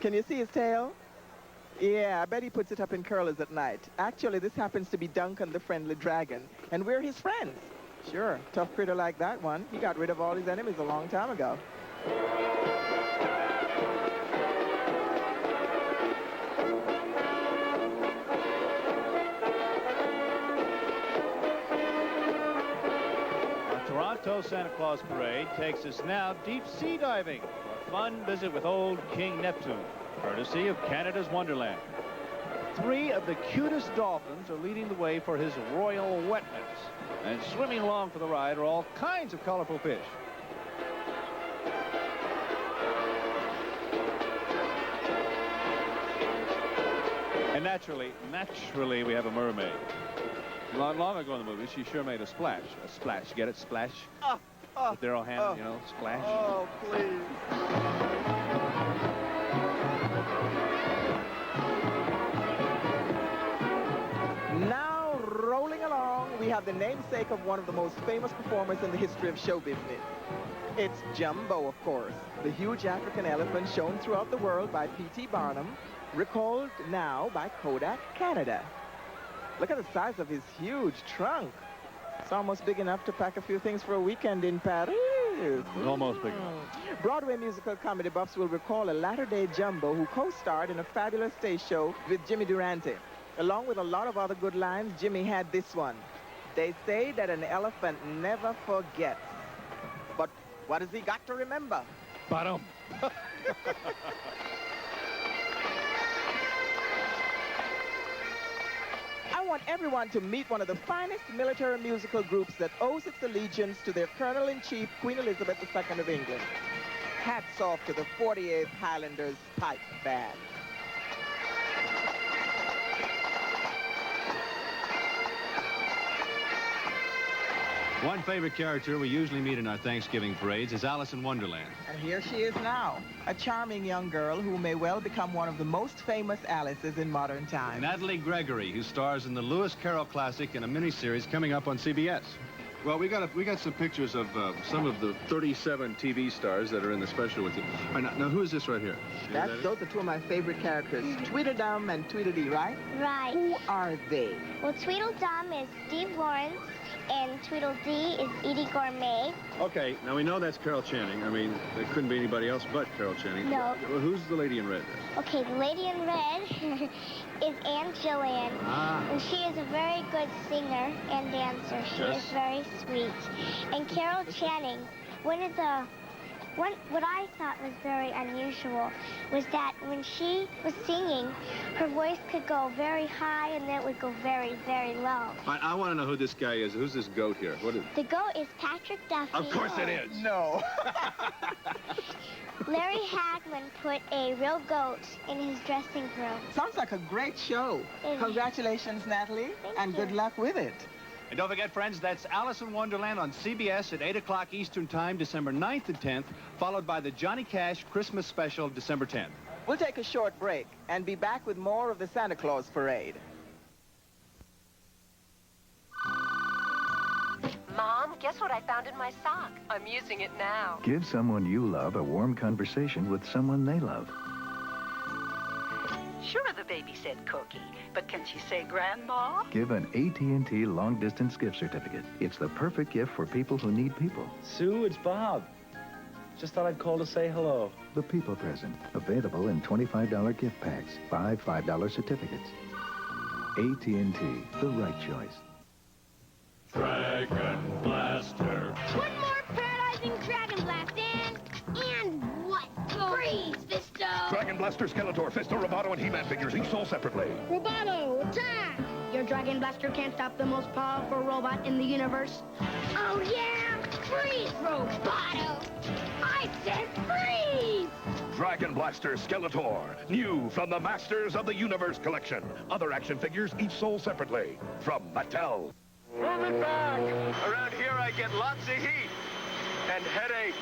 Can you see his tail? Yeah, I bet he puts it up in curlers at night. Actually, this happens to be Duncan the Friendly Dragon, and we're his friends. Sure, tough critter like that one. He got rid of all his enemies a long time ago. Toronto Santa Claus Parade takes us now deep sea diving for a fun visit with old King Neptune, courtesy of Canada's Wonderland. 3 of the cutest dolphins are leading the way for his royal wetness, and swimming along for the ride are all kinds of colorful fish. And naturally, we have a mermaid. Long ago in the movie, she sure made a splash. A splash. Get it? Splash? With Daryl Hannah, you know, splash. Oh, please. Now, rolling along, we have the namesake of one of the most famous performers in the history of show business. It's Jumbo, of course, the huge African elephant shown throughout the world by P.T. Barnum, recalled now by Kodak Canada. Look at the size of his huge trunk. It's almost big enough to pack a few things for a weekend in Paris. Almost big enough. Broadway musical comedy buffs will recall a latter-day Jumbo who co-starred in a fabulous stage show with Jimmy Durante. Along with a lot of other good lines, Jimmy had this one. They say that an elephant never forgets. But what has he got to remember? Bottom. I want everyone to meet one of the finest military musical groups that owes its allegiance to their Colonel-in-Chief, Queen Elizabeth II of England. Hats off to the 48th Highlanders Pipe Band. One favorite character we usually meet in our Thanksgiving parades is Alice in Wonderland. And here she is now, a charming young girl who may well become one of the most famous Alices in modern times. Natalie Gregory, who stars in the Lewis Carroll classic in a miniseries coming up on CBS. Well, we got some pictures of some of the 37 TV stars that are in the special with you. All right, now who is this right here? Those are two of my favorite characters, Tweedledum and Tweedledee, right? Right. Who are they? Well, Tweedledum is Steve Lawrence, and Tweedledee is Edie Gourmet. Okay, now we know that's Carol Channing. I mean, there couldn't be anybody else but Carol Channing. No. Well, who's the lady in red? Okay, the lady in red is Aunt Jillian. Ah. And she is a very good singer and dancer. She Yes. is very sweet. And Carol Channing, what I thought was very unusual was that when she was singing, her voice could go very high and then it would go very, very low. I want to know who this guy is. Who's this goat here? What is... The goat is Patrick Duffy. Of course it is. No. Larry Hagman put a real goat in his dressing room. Sounds like a great show. It is. Congratulations, Natalie, and good luck with it. And don't forget, friends, that's Alice in Wonderland on CBS at 8 o'clock Eastern Time, December 9th and 10th, followed by the Johnny Cash Christmas Special, December 10th. We'll take a short break and be back with more of the Santa Claus Parade. Mom, guess what I found in my sock? I'm using it now. Give someone you love a warm conversation with someone they love. Sure, the baby said Cookie, but can she say Grandma? Give an AT&T long-distance gift certificate. It's the perfect gift for people who need people. Sue, it's Bob. Just thought I'd call to say hello. The People Present. Available in $25 gift packs. 5 $5 certificates. AT&T. The right choice. Dragon Blaster. One more paralyzing Dragon Blast, and what? Freeze, Fisto! Dragon Blaster, Skeletor, Fisto, Roboto, and He-Man figures, each sold separately. Roboto, attack! Your Dragon Blaster can't stop the most powerful robot in the universe. Oh, yeah? Freeze, Roboto! I said freeze! Dragon Blaster, Skeletor, new from the Masters of the Universe collection. Other action figures, each sold separately. From Mattel. Moving back. Around here I get lots of heat and headaches.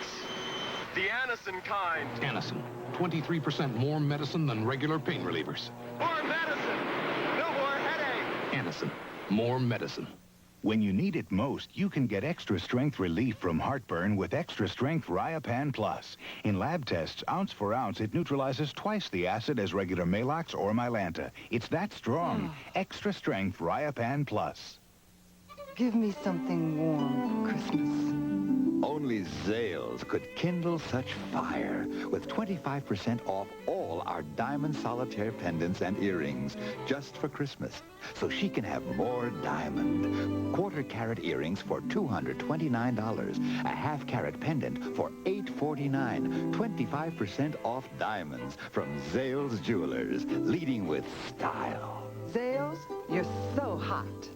The Anacin kind. Anacin, 23% more medicine than regular pain relievers. More medicine. No more headache. Anacin, more medicine. When you need it most, you can get extra strength relief from heartburn with extra strength Riopan Plus. In lab tests, ounce for ounce, it neutralizes twice the acid as regular Maalox or Mylanta. It's that strong. Extra strength Riopan Plus. Give me something warm for Christmas. Only Zales could kindle such fire with 25% off all our diamond solitaire pendants and earrings just for Christmas, so she can have more diamond. Quarter-carat earrings for $229, a half-carat pendant for $849, 25% off diamonds from Zales Jewelers, leading with style. Zales, you're so hot.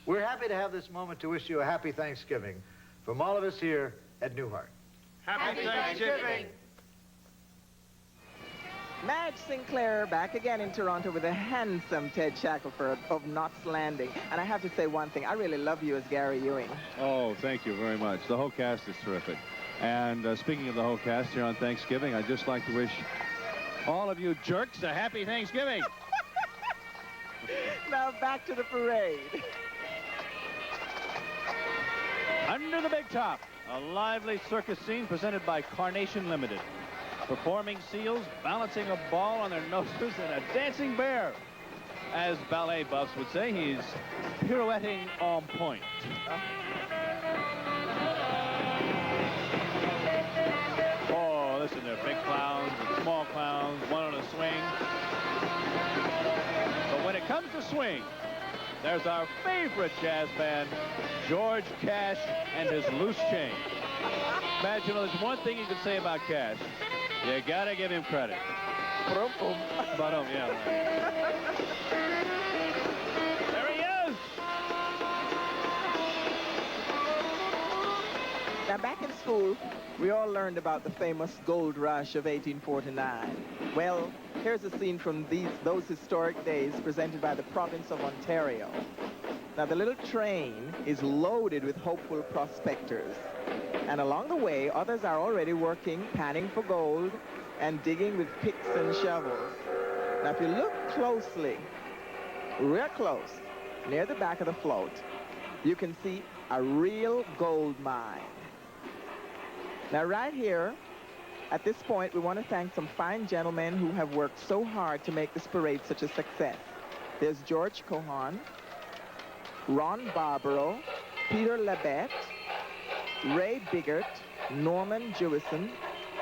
We're happy to have this moment to wish you a happy Thanksgiving from all of us here at Newhart. Happy Thanksgiving. Madge Sinclair back again in Toronto with a handsome Ted Shackelford of Knott's Landing. And I have to say one thing, I really love you as Gary Ewing. Oh, thank you very much. The whole cast is terrific. And speaking of the whole cast here on Thanksgiving, I'd just like to wish all of you jerks a happy Thanksgiving. Now back to the parade. Under the Big Top, a lively circus scene presented by Carnation Limited. Performing seals, balancing a ball on their noses, and a dancing bear. As ballet buffs would say, he's pirouetting on point. Oh, listen, there are big clowns and small clowns, one on a swing. But when it comes to swing, there's our favorite jazz band, George Cash and his Loose Change. Matt, you know, there's one thing you can say about Cash. You gotta give him credit. But, yeah. There he is! Now, back in school, we all learned about the famous gold rush of 1849. Well, here's a scene from those historic days presented by the province of Ontario. Now, the little train is loaded with hopeful prospectors. And along the way, others are already working, panning for gold, and digging with picks and shovels. Now, if you look closely, real close, near the back of the float, you can see a real gold mine. Now, right here, at this point, we want to thank some fine gentlemen who have worked so hard to make this parade such a success. There's George Cohan, Ron Barbaro, Peter Labette, Ray Biggert, Norman Jewison,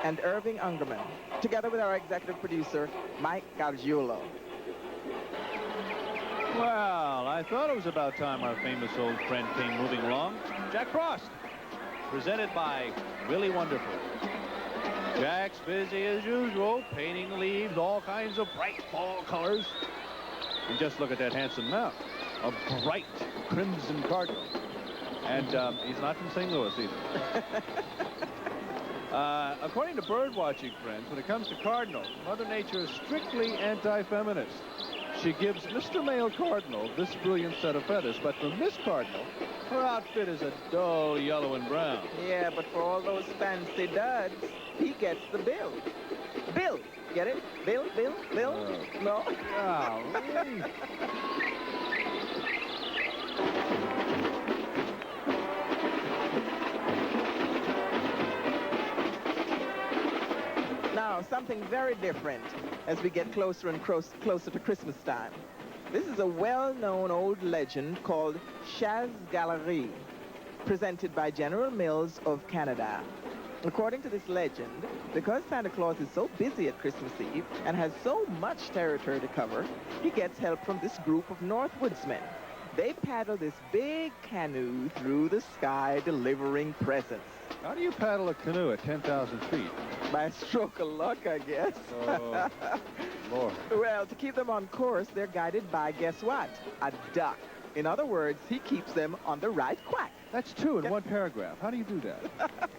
and Irving Ungerman, together with our executive producer, Mike Gargiulo. Well, I thought it was about time our famous old friend came moving along. Jack Frost, presented by Willie Wonderful. Jack's busy as usual, painting leaves, all kinds of bright fall colors. And just look at that handsome mount, a bright crimson cardinal. And he's not from St. Louis either. According to bird watching friends, when it comes to cardinals, Mother Nature is strictly anti-feminist. She gives Mr. Male Cardinal this brilliant set of feathers, but for Miss Cardinal, her outfit is a dull yellow and brown. Yeah, but for all those fancy duds, he gets the bill. Bill, get it? Bill, Bill, Bill? No? Golly. Now, something very different as we get closer and closer to Christmas time. This is a well-known old legend called Chasse Galerie, presented by General Mills of Canada. According to this legend, because Santa Claus is so busy at Christmas Eve and has so much territory to cover, he gets help from this group of North Woodsmen. They paddle this big canoe through the sky delivering presents. How do you paddle a canoe at 10,000 feet? By a stroke of luck, I guess. Oh, Lord. Well, to keep them on course, they're guided by, guess what? A duck. In other words, he keeps them on the right quack. That's two in one paragraph. How do you do that?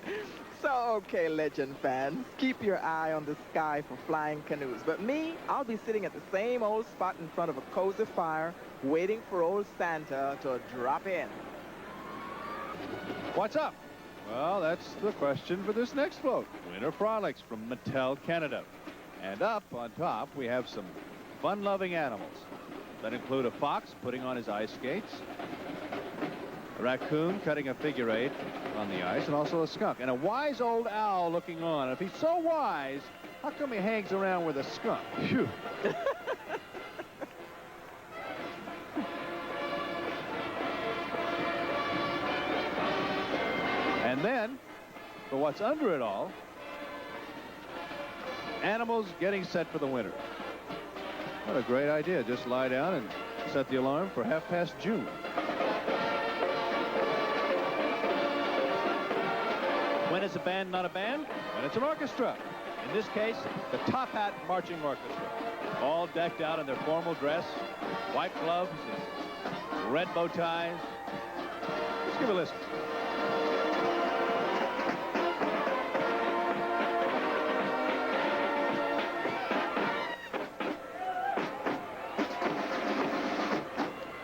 So, okay, legend fans, keep your eye on the sky for flying canoes. But me, I'll be sitting at the same old spot in front of a cozy fire, waiting for old Santa to drop in. What's up? Well, that's the question for this next float. Winter Frolics from Mattel, Canada. And up on top, we have some fun-loving animals that include a fox putting on his ice skates, a raccoon cutting a figure eight on the ice, and also a skunk, and a wise old owl looking on. If he's so wise, how come he hangs around with a skunk? Phew. And then, for what's under it all, animals getting set for the winter. What a great idea. Just lie down and set the alarm for 1/2 June. When is a band not a band? When it's an orchestra. In this case, the Top Hat Marching Orchestra. All decked out in their formal dress, white gloves, and red bow ties. Let's give a listen.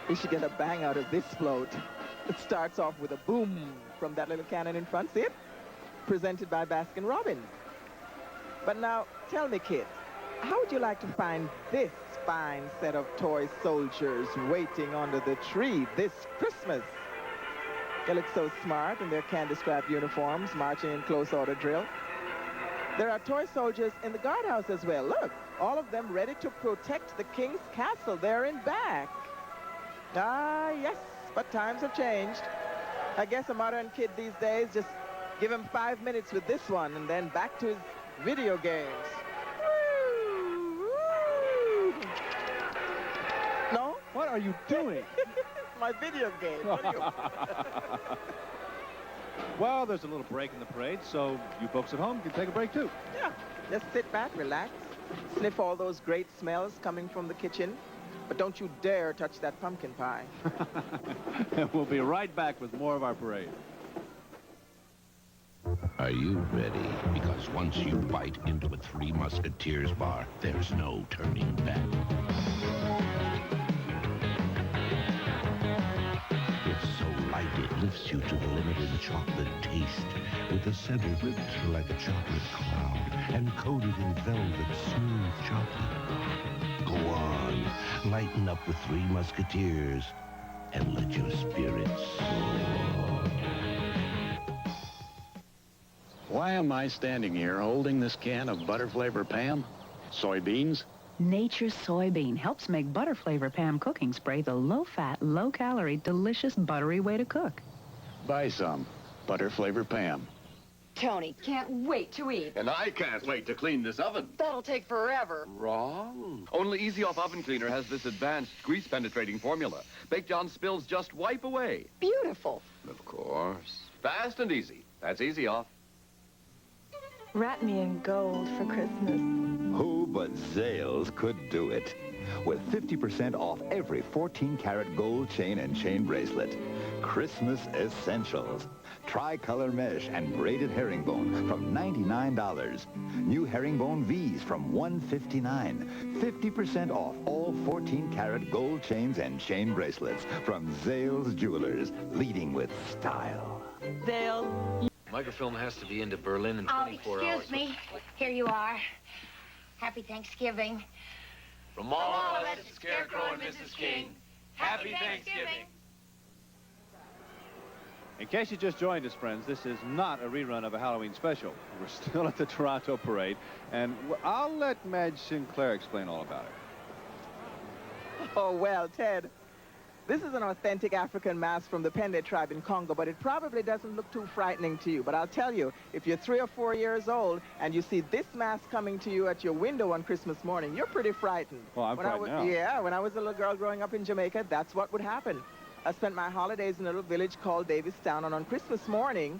We should get a bang out of this float. It starts off with a boom from that little cannon in front. See it? Presented by Baskin-Robbins. But now, tell me, kid, how would you like to find this fine set of toy soldiers waiting under the tree this Christmas? They look so smart in their candy-strap uniforms, marching in close order drill. There are toy soldiers in the guardhouse as well. Look, all of them ready to protect the king's castle there in back. Ah, yes, but times have changed. I guess a modern kid these days, just give him 5 minutes with this one and then back to his video games. Woo, woo. No? What are you doing? My video game. What are you? Well, there's a little break in the parade, so you folks at home can take a break, too. Yeah, just sit back, relax, sniff all those great smells coming from the kitchen. But don't you dare touch that pumpkin pie. We'll be right back with more of our parade. Are you ready? Because once you bite into a Three Musketeers bar, there's no turning back. It's so light it lifts you to the limit in chocolate taste, with the center ripped like a chocolate cloud and coated in velvet smooth chocolate. Go on, lighten up with Three Musketeers and let your spirits soar. Why am I standing here holding this can of butter flavor Pam? Soybeans? Nature's soybean helps make butter flavor Pam cooking spray the low-fat, low-calorie, delicious, buttery way to cook. Buy some. Butter flavor Pam. Tony, can't wait to eat. And I can't wait to clean this oven. That'll take forever. Wrong. Only Easy Off Oven Cleaner has this advanced grease-penetrating formula. Baked on spills just wipe away. Beautiful. Of course. Fast and easy. That's Easy Off. Wrap me in gold for Christmas. Who but Zales could do it? With 50% off every 14-karat gold chain and chain bracelet. Christmas essentials. Tricolor mesh and braided herringbone from $99. New herringbone V's from $159. 50% off all 14-karat gold chains and chain bracelets from Zales Jewelers, leading with style. Zales. Microfilm has to be into Berlin in 24 hours. Excuse me. Here you are. Happy Thanksgiving. From all of us at Scarecrow and Mrs. King, Happy Thanksgiving. In case you just joined us, friends, this is not a rerun of a Halloween special. We're still at the Toronto Parade, and I'll let Madge Sinclair explain all about it. Oh, well, Ted, this is an authentic African mask from the Pende tribe in Congo, but it probably doesn't look too frightening to you. But I'll tell you, if you're 3 or 4 years old and you see this mask coming to you at your window on Christmas morning, you're pretty frightened. Well, I'm frightened now. Yeah, when I was a little girl growing up in Jamaica, that's what would happen. I spent my holidays in a little village called Davistown, and on Christmas morning,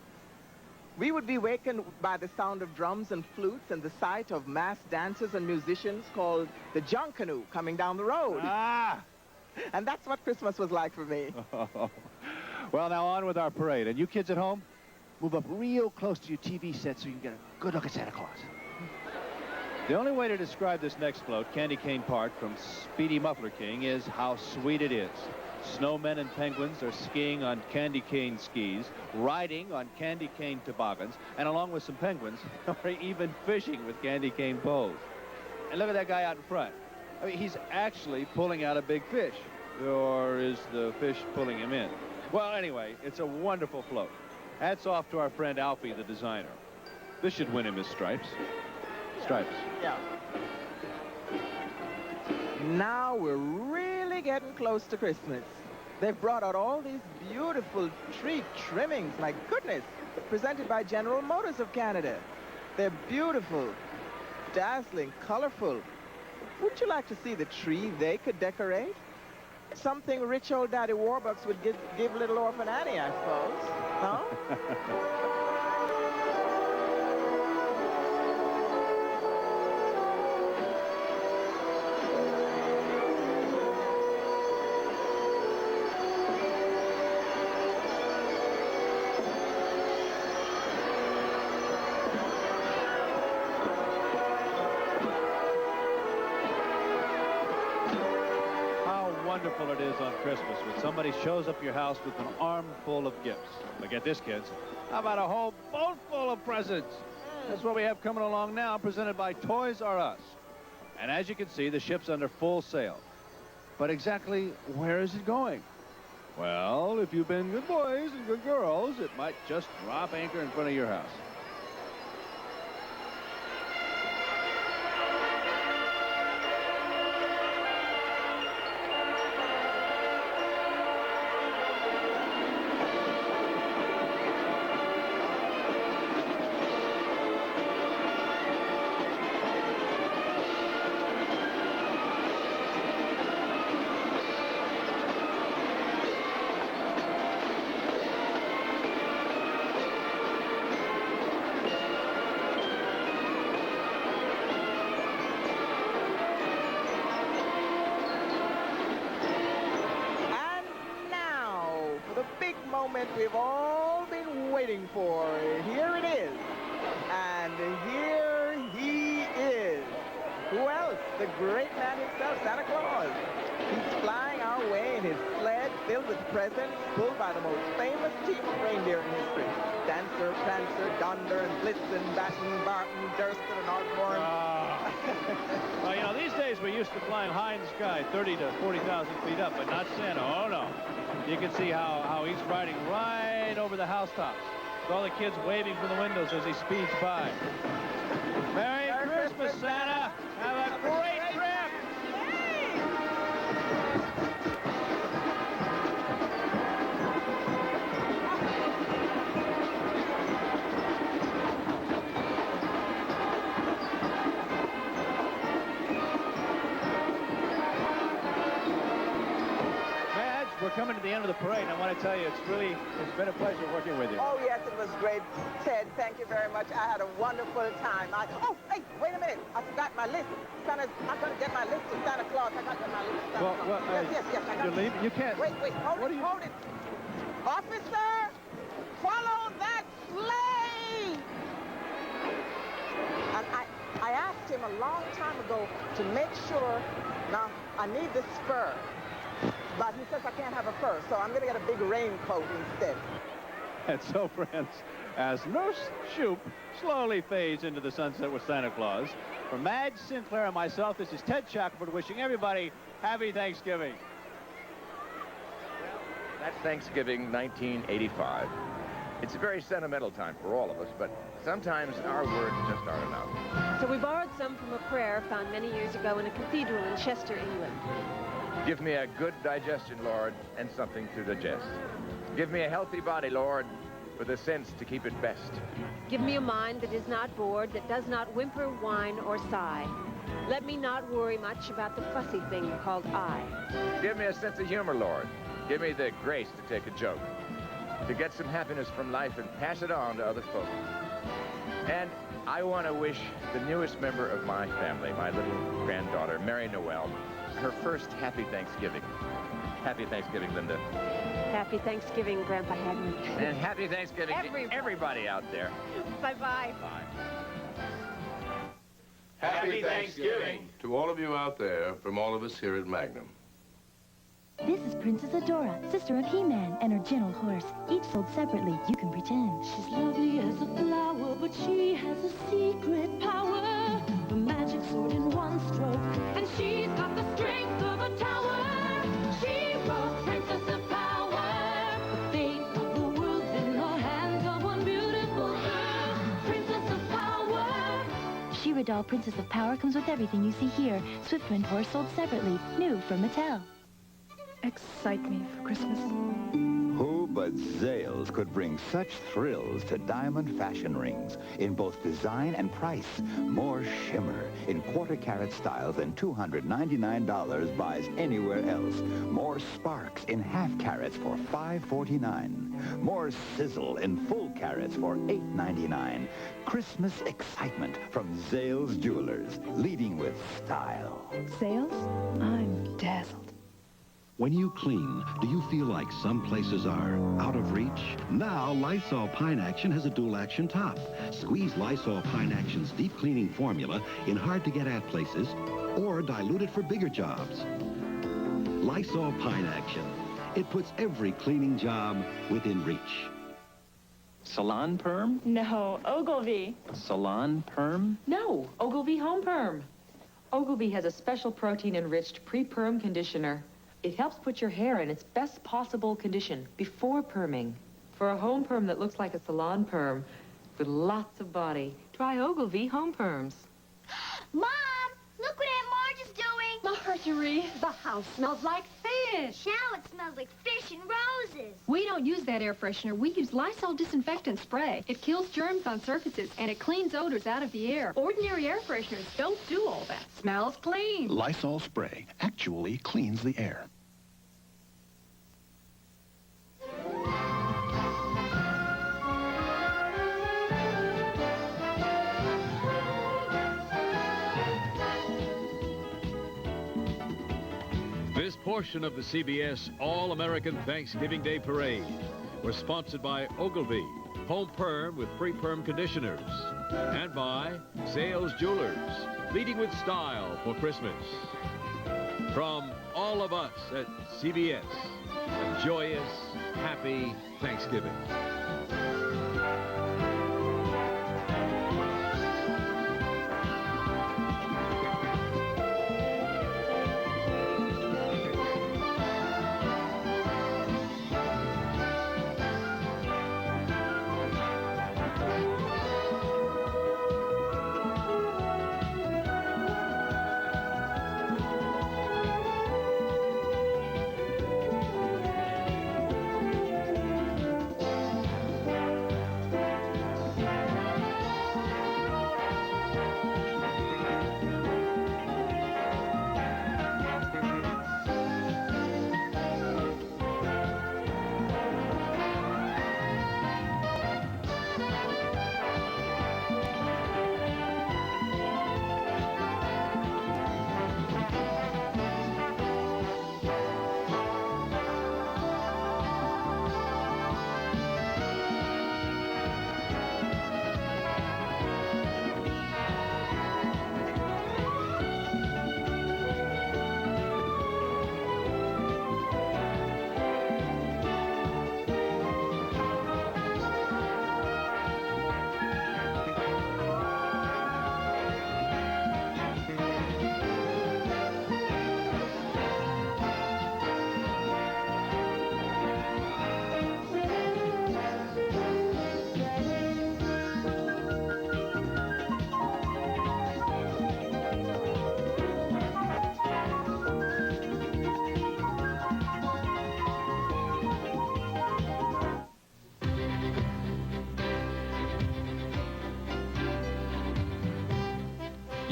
we would be wakened by the sound of drums and flutes and the sight of masked dancers and musicians called the Junkanoo coming down the road. Ah! And that's what Christmas was like for me. Well, now on with our parade. And you kids at home, move up real close to your TV set so you can get a good look at Santa Claus. The only way to describe this next float, Candy Cane Park from Speedy Muffler King, is how sweet it is. Snowmen and penguins are skiing on candy cane skis, riding on candy cane toboggans, and along with some penguins, are even fishing with candy cane poles. And look at that guy out in front. I mean, he's actually pulling out a big fish. Or is the fish pulling him in? Well, anyway, it's a wonderful float. Hats off to our friend Alfie, the designer. This should win him his stripes. Stripes. Yeah. Now we're really getting close to Christmas. They've brought out all these beautiful tree trimmings, my goodness, presented by General Motors of Canada. They're beautiful, dazzling, colorful. Would you like to see the tree they could decorate? Something rich old Daddy Warbucks would give little orphan Annie, I suppose. Huh? Wonderful it is on Christmas when somebody shows up your house with an armful of gifts. But get this, kids. How about a whole boat full of presents? That's what we have coming along now, presented by Toys R Us. And as you can see, the ship's under full sail. But exactly where is it going? Well, if you've been good boys and good girls, it might just drop anchor in front of your house. moment we've all been waiting for. Here it is. And here he is. Who else? The great man himself, Santa Claus. He's flying our way in his sled filled with presents, pulled by the most famous team of reindeer in history. Dancer, Prancer, Donder, and Blitzen, Batten, Barton, Durston, and Osborne. Well, you know, these days we're used to flying high in the sky, 30 to 40,000 feet up, but not Santa. Oh, no. You can see how he's riding right over the housetops, with all the kids waving from the windows as he speeds by. Merry Christmas, Santa. Have a great trip. We're coming to the end of the parade, and I want to tell you, it's been a pleasure working with you. Oh, yes, it was great, Ted. Thank you very much. I had a wonderful time. Oh, hey, wait a minute. I forgot my list. I'm going to get my list to Santa Claus. I got to get my list to Santa Claus. Yes, I got You're leaving? You can't. Wait, hold it. Officer, follow that sleigh. And I asked him a long time ago to make sure, now, I need the spur. But he says I can't have a fur, so I'm going to get a big raincoat instead. And so, friends, as Nurse Shoop slowly fades into the sunset with Santa Claus, from Madge Sinclair and myself, this is Ted Shackelford wishing everybody happy Thanksgiving. That's Thanksgiving 1985. It's a very sentimental time for all of us, but sometimes our words just aren't enough. So we borrowed some from a prayer found many years ago in a cathedral in Chester, England. Give me a good digestion, Lord, and something to digest. Give me a healthy body, Lord, with a sense to keep it best. Give me a mind that is not bored, that does not whimper, whine, or sigh. Let me not worry much about the fussy thing called I. Give me a sense of humor, Lord. Give me the grace to take a joke, to get some happiness from life and pass it on to other folks. And I want to wish the newest member of my family, my little granddaughter, Mary Noel, her first happy Thanksgiving. Happy Thanksgiving, Linda. Happy Thanksgiving, Grandpa Hagman. And happy Thanksgiving to everybody out there. Bye-bye. Bye. Happy Thanksgiving to all of you out there from all of us here at Magnum. This is Princess Adora, sister of He-Man, and her gentle horse. Each sold separately, you can pretend. She's lovely as a flower, but she has a secret power. A magic sword in one stroke, and she's got the strength of a tower. She wrote Princess of Power. The fate of the world's in the hands of one beautiful girl. Princess of Power. She-Ra doll Princess of Power comes with everything you see here. Swiftwind horse sold separately, new from Mattel. Excite me for Christmas. Who but Zales could bring such thrills to diamond fashion rings in both design and price? More shimmer in quarter-carat styles than $299 buys anywhere else. More sparks in half-carats for $549. More sizzle in full carats for $899. Christmas excitement from Zales Jewelers, leading with style. Sales? I'm dazzled. When you clean, do you feel like some places are out of reach? Now, Lysol Pine Action has a dual-action top. Squeeze Lysol Pine Action's deep cleaning formula in hard-to-get-at places or dilute it for bigger jobs. Lysol Pine Action. It puts every cleaning job within reach. Salon Perm? No, Ogilvy. Salon Perm? No, Ogilvy Home Perm. Ogilvy has a special protein-enriched pre-perm conditioner. It helps put your hair in its best possible condition before perming. For a home perm that looks like a salon perm with lots of body, try Ogilvy Home Perms. Mom, look what Aunt Marge is doing. Marjorie, the house smells like fish. Now it smells like fish and roses. We don't use that air freshener. We use Lysol disinfectant spray. It kills germs on surfaces, and it cleans odors out of the air. Ordinary air fresheners don't do all that. Smells clean. Lysol spray actually cleans the air. This portion of the CBS All-American Thanksgiving Day Parade We're sponsored by Ogilvy, Home Perm with Pre-Perm Conditioners, and by Zales Jewelers, leading with style for Christmas. From all of us at CBS, a joyous, happy Thanksgiving.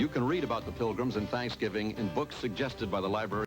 You can read about the Pilgrims and Thanksgiving in books suggested by the library.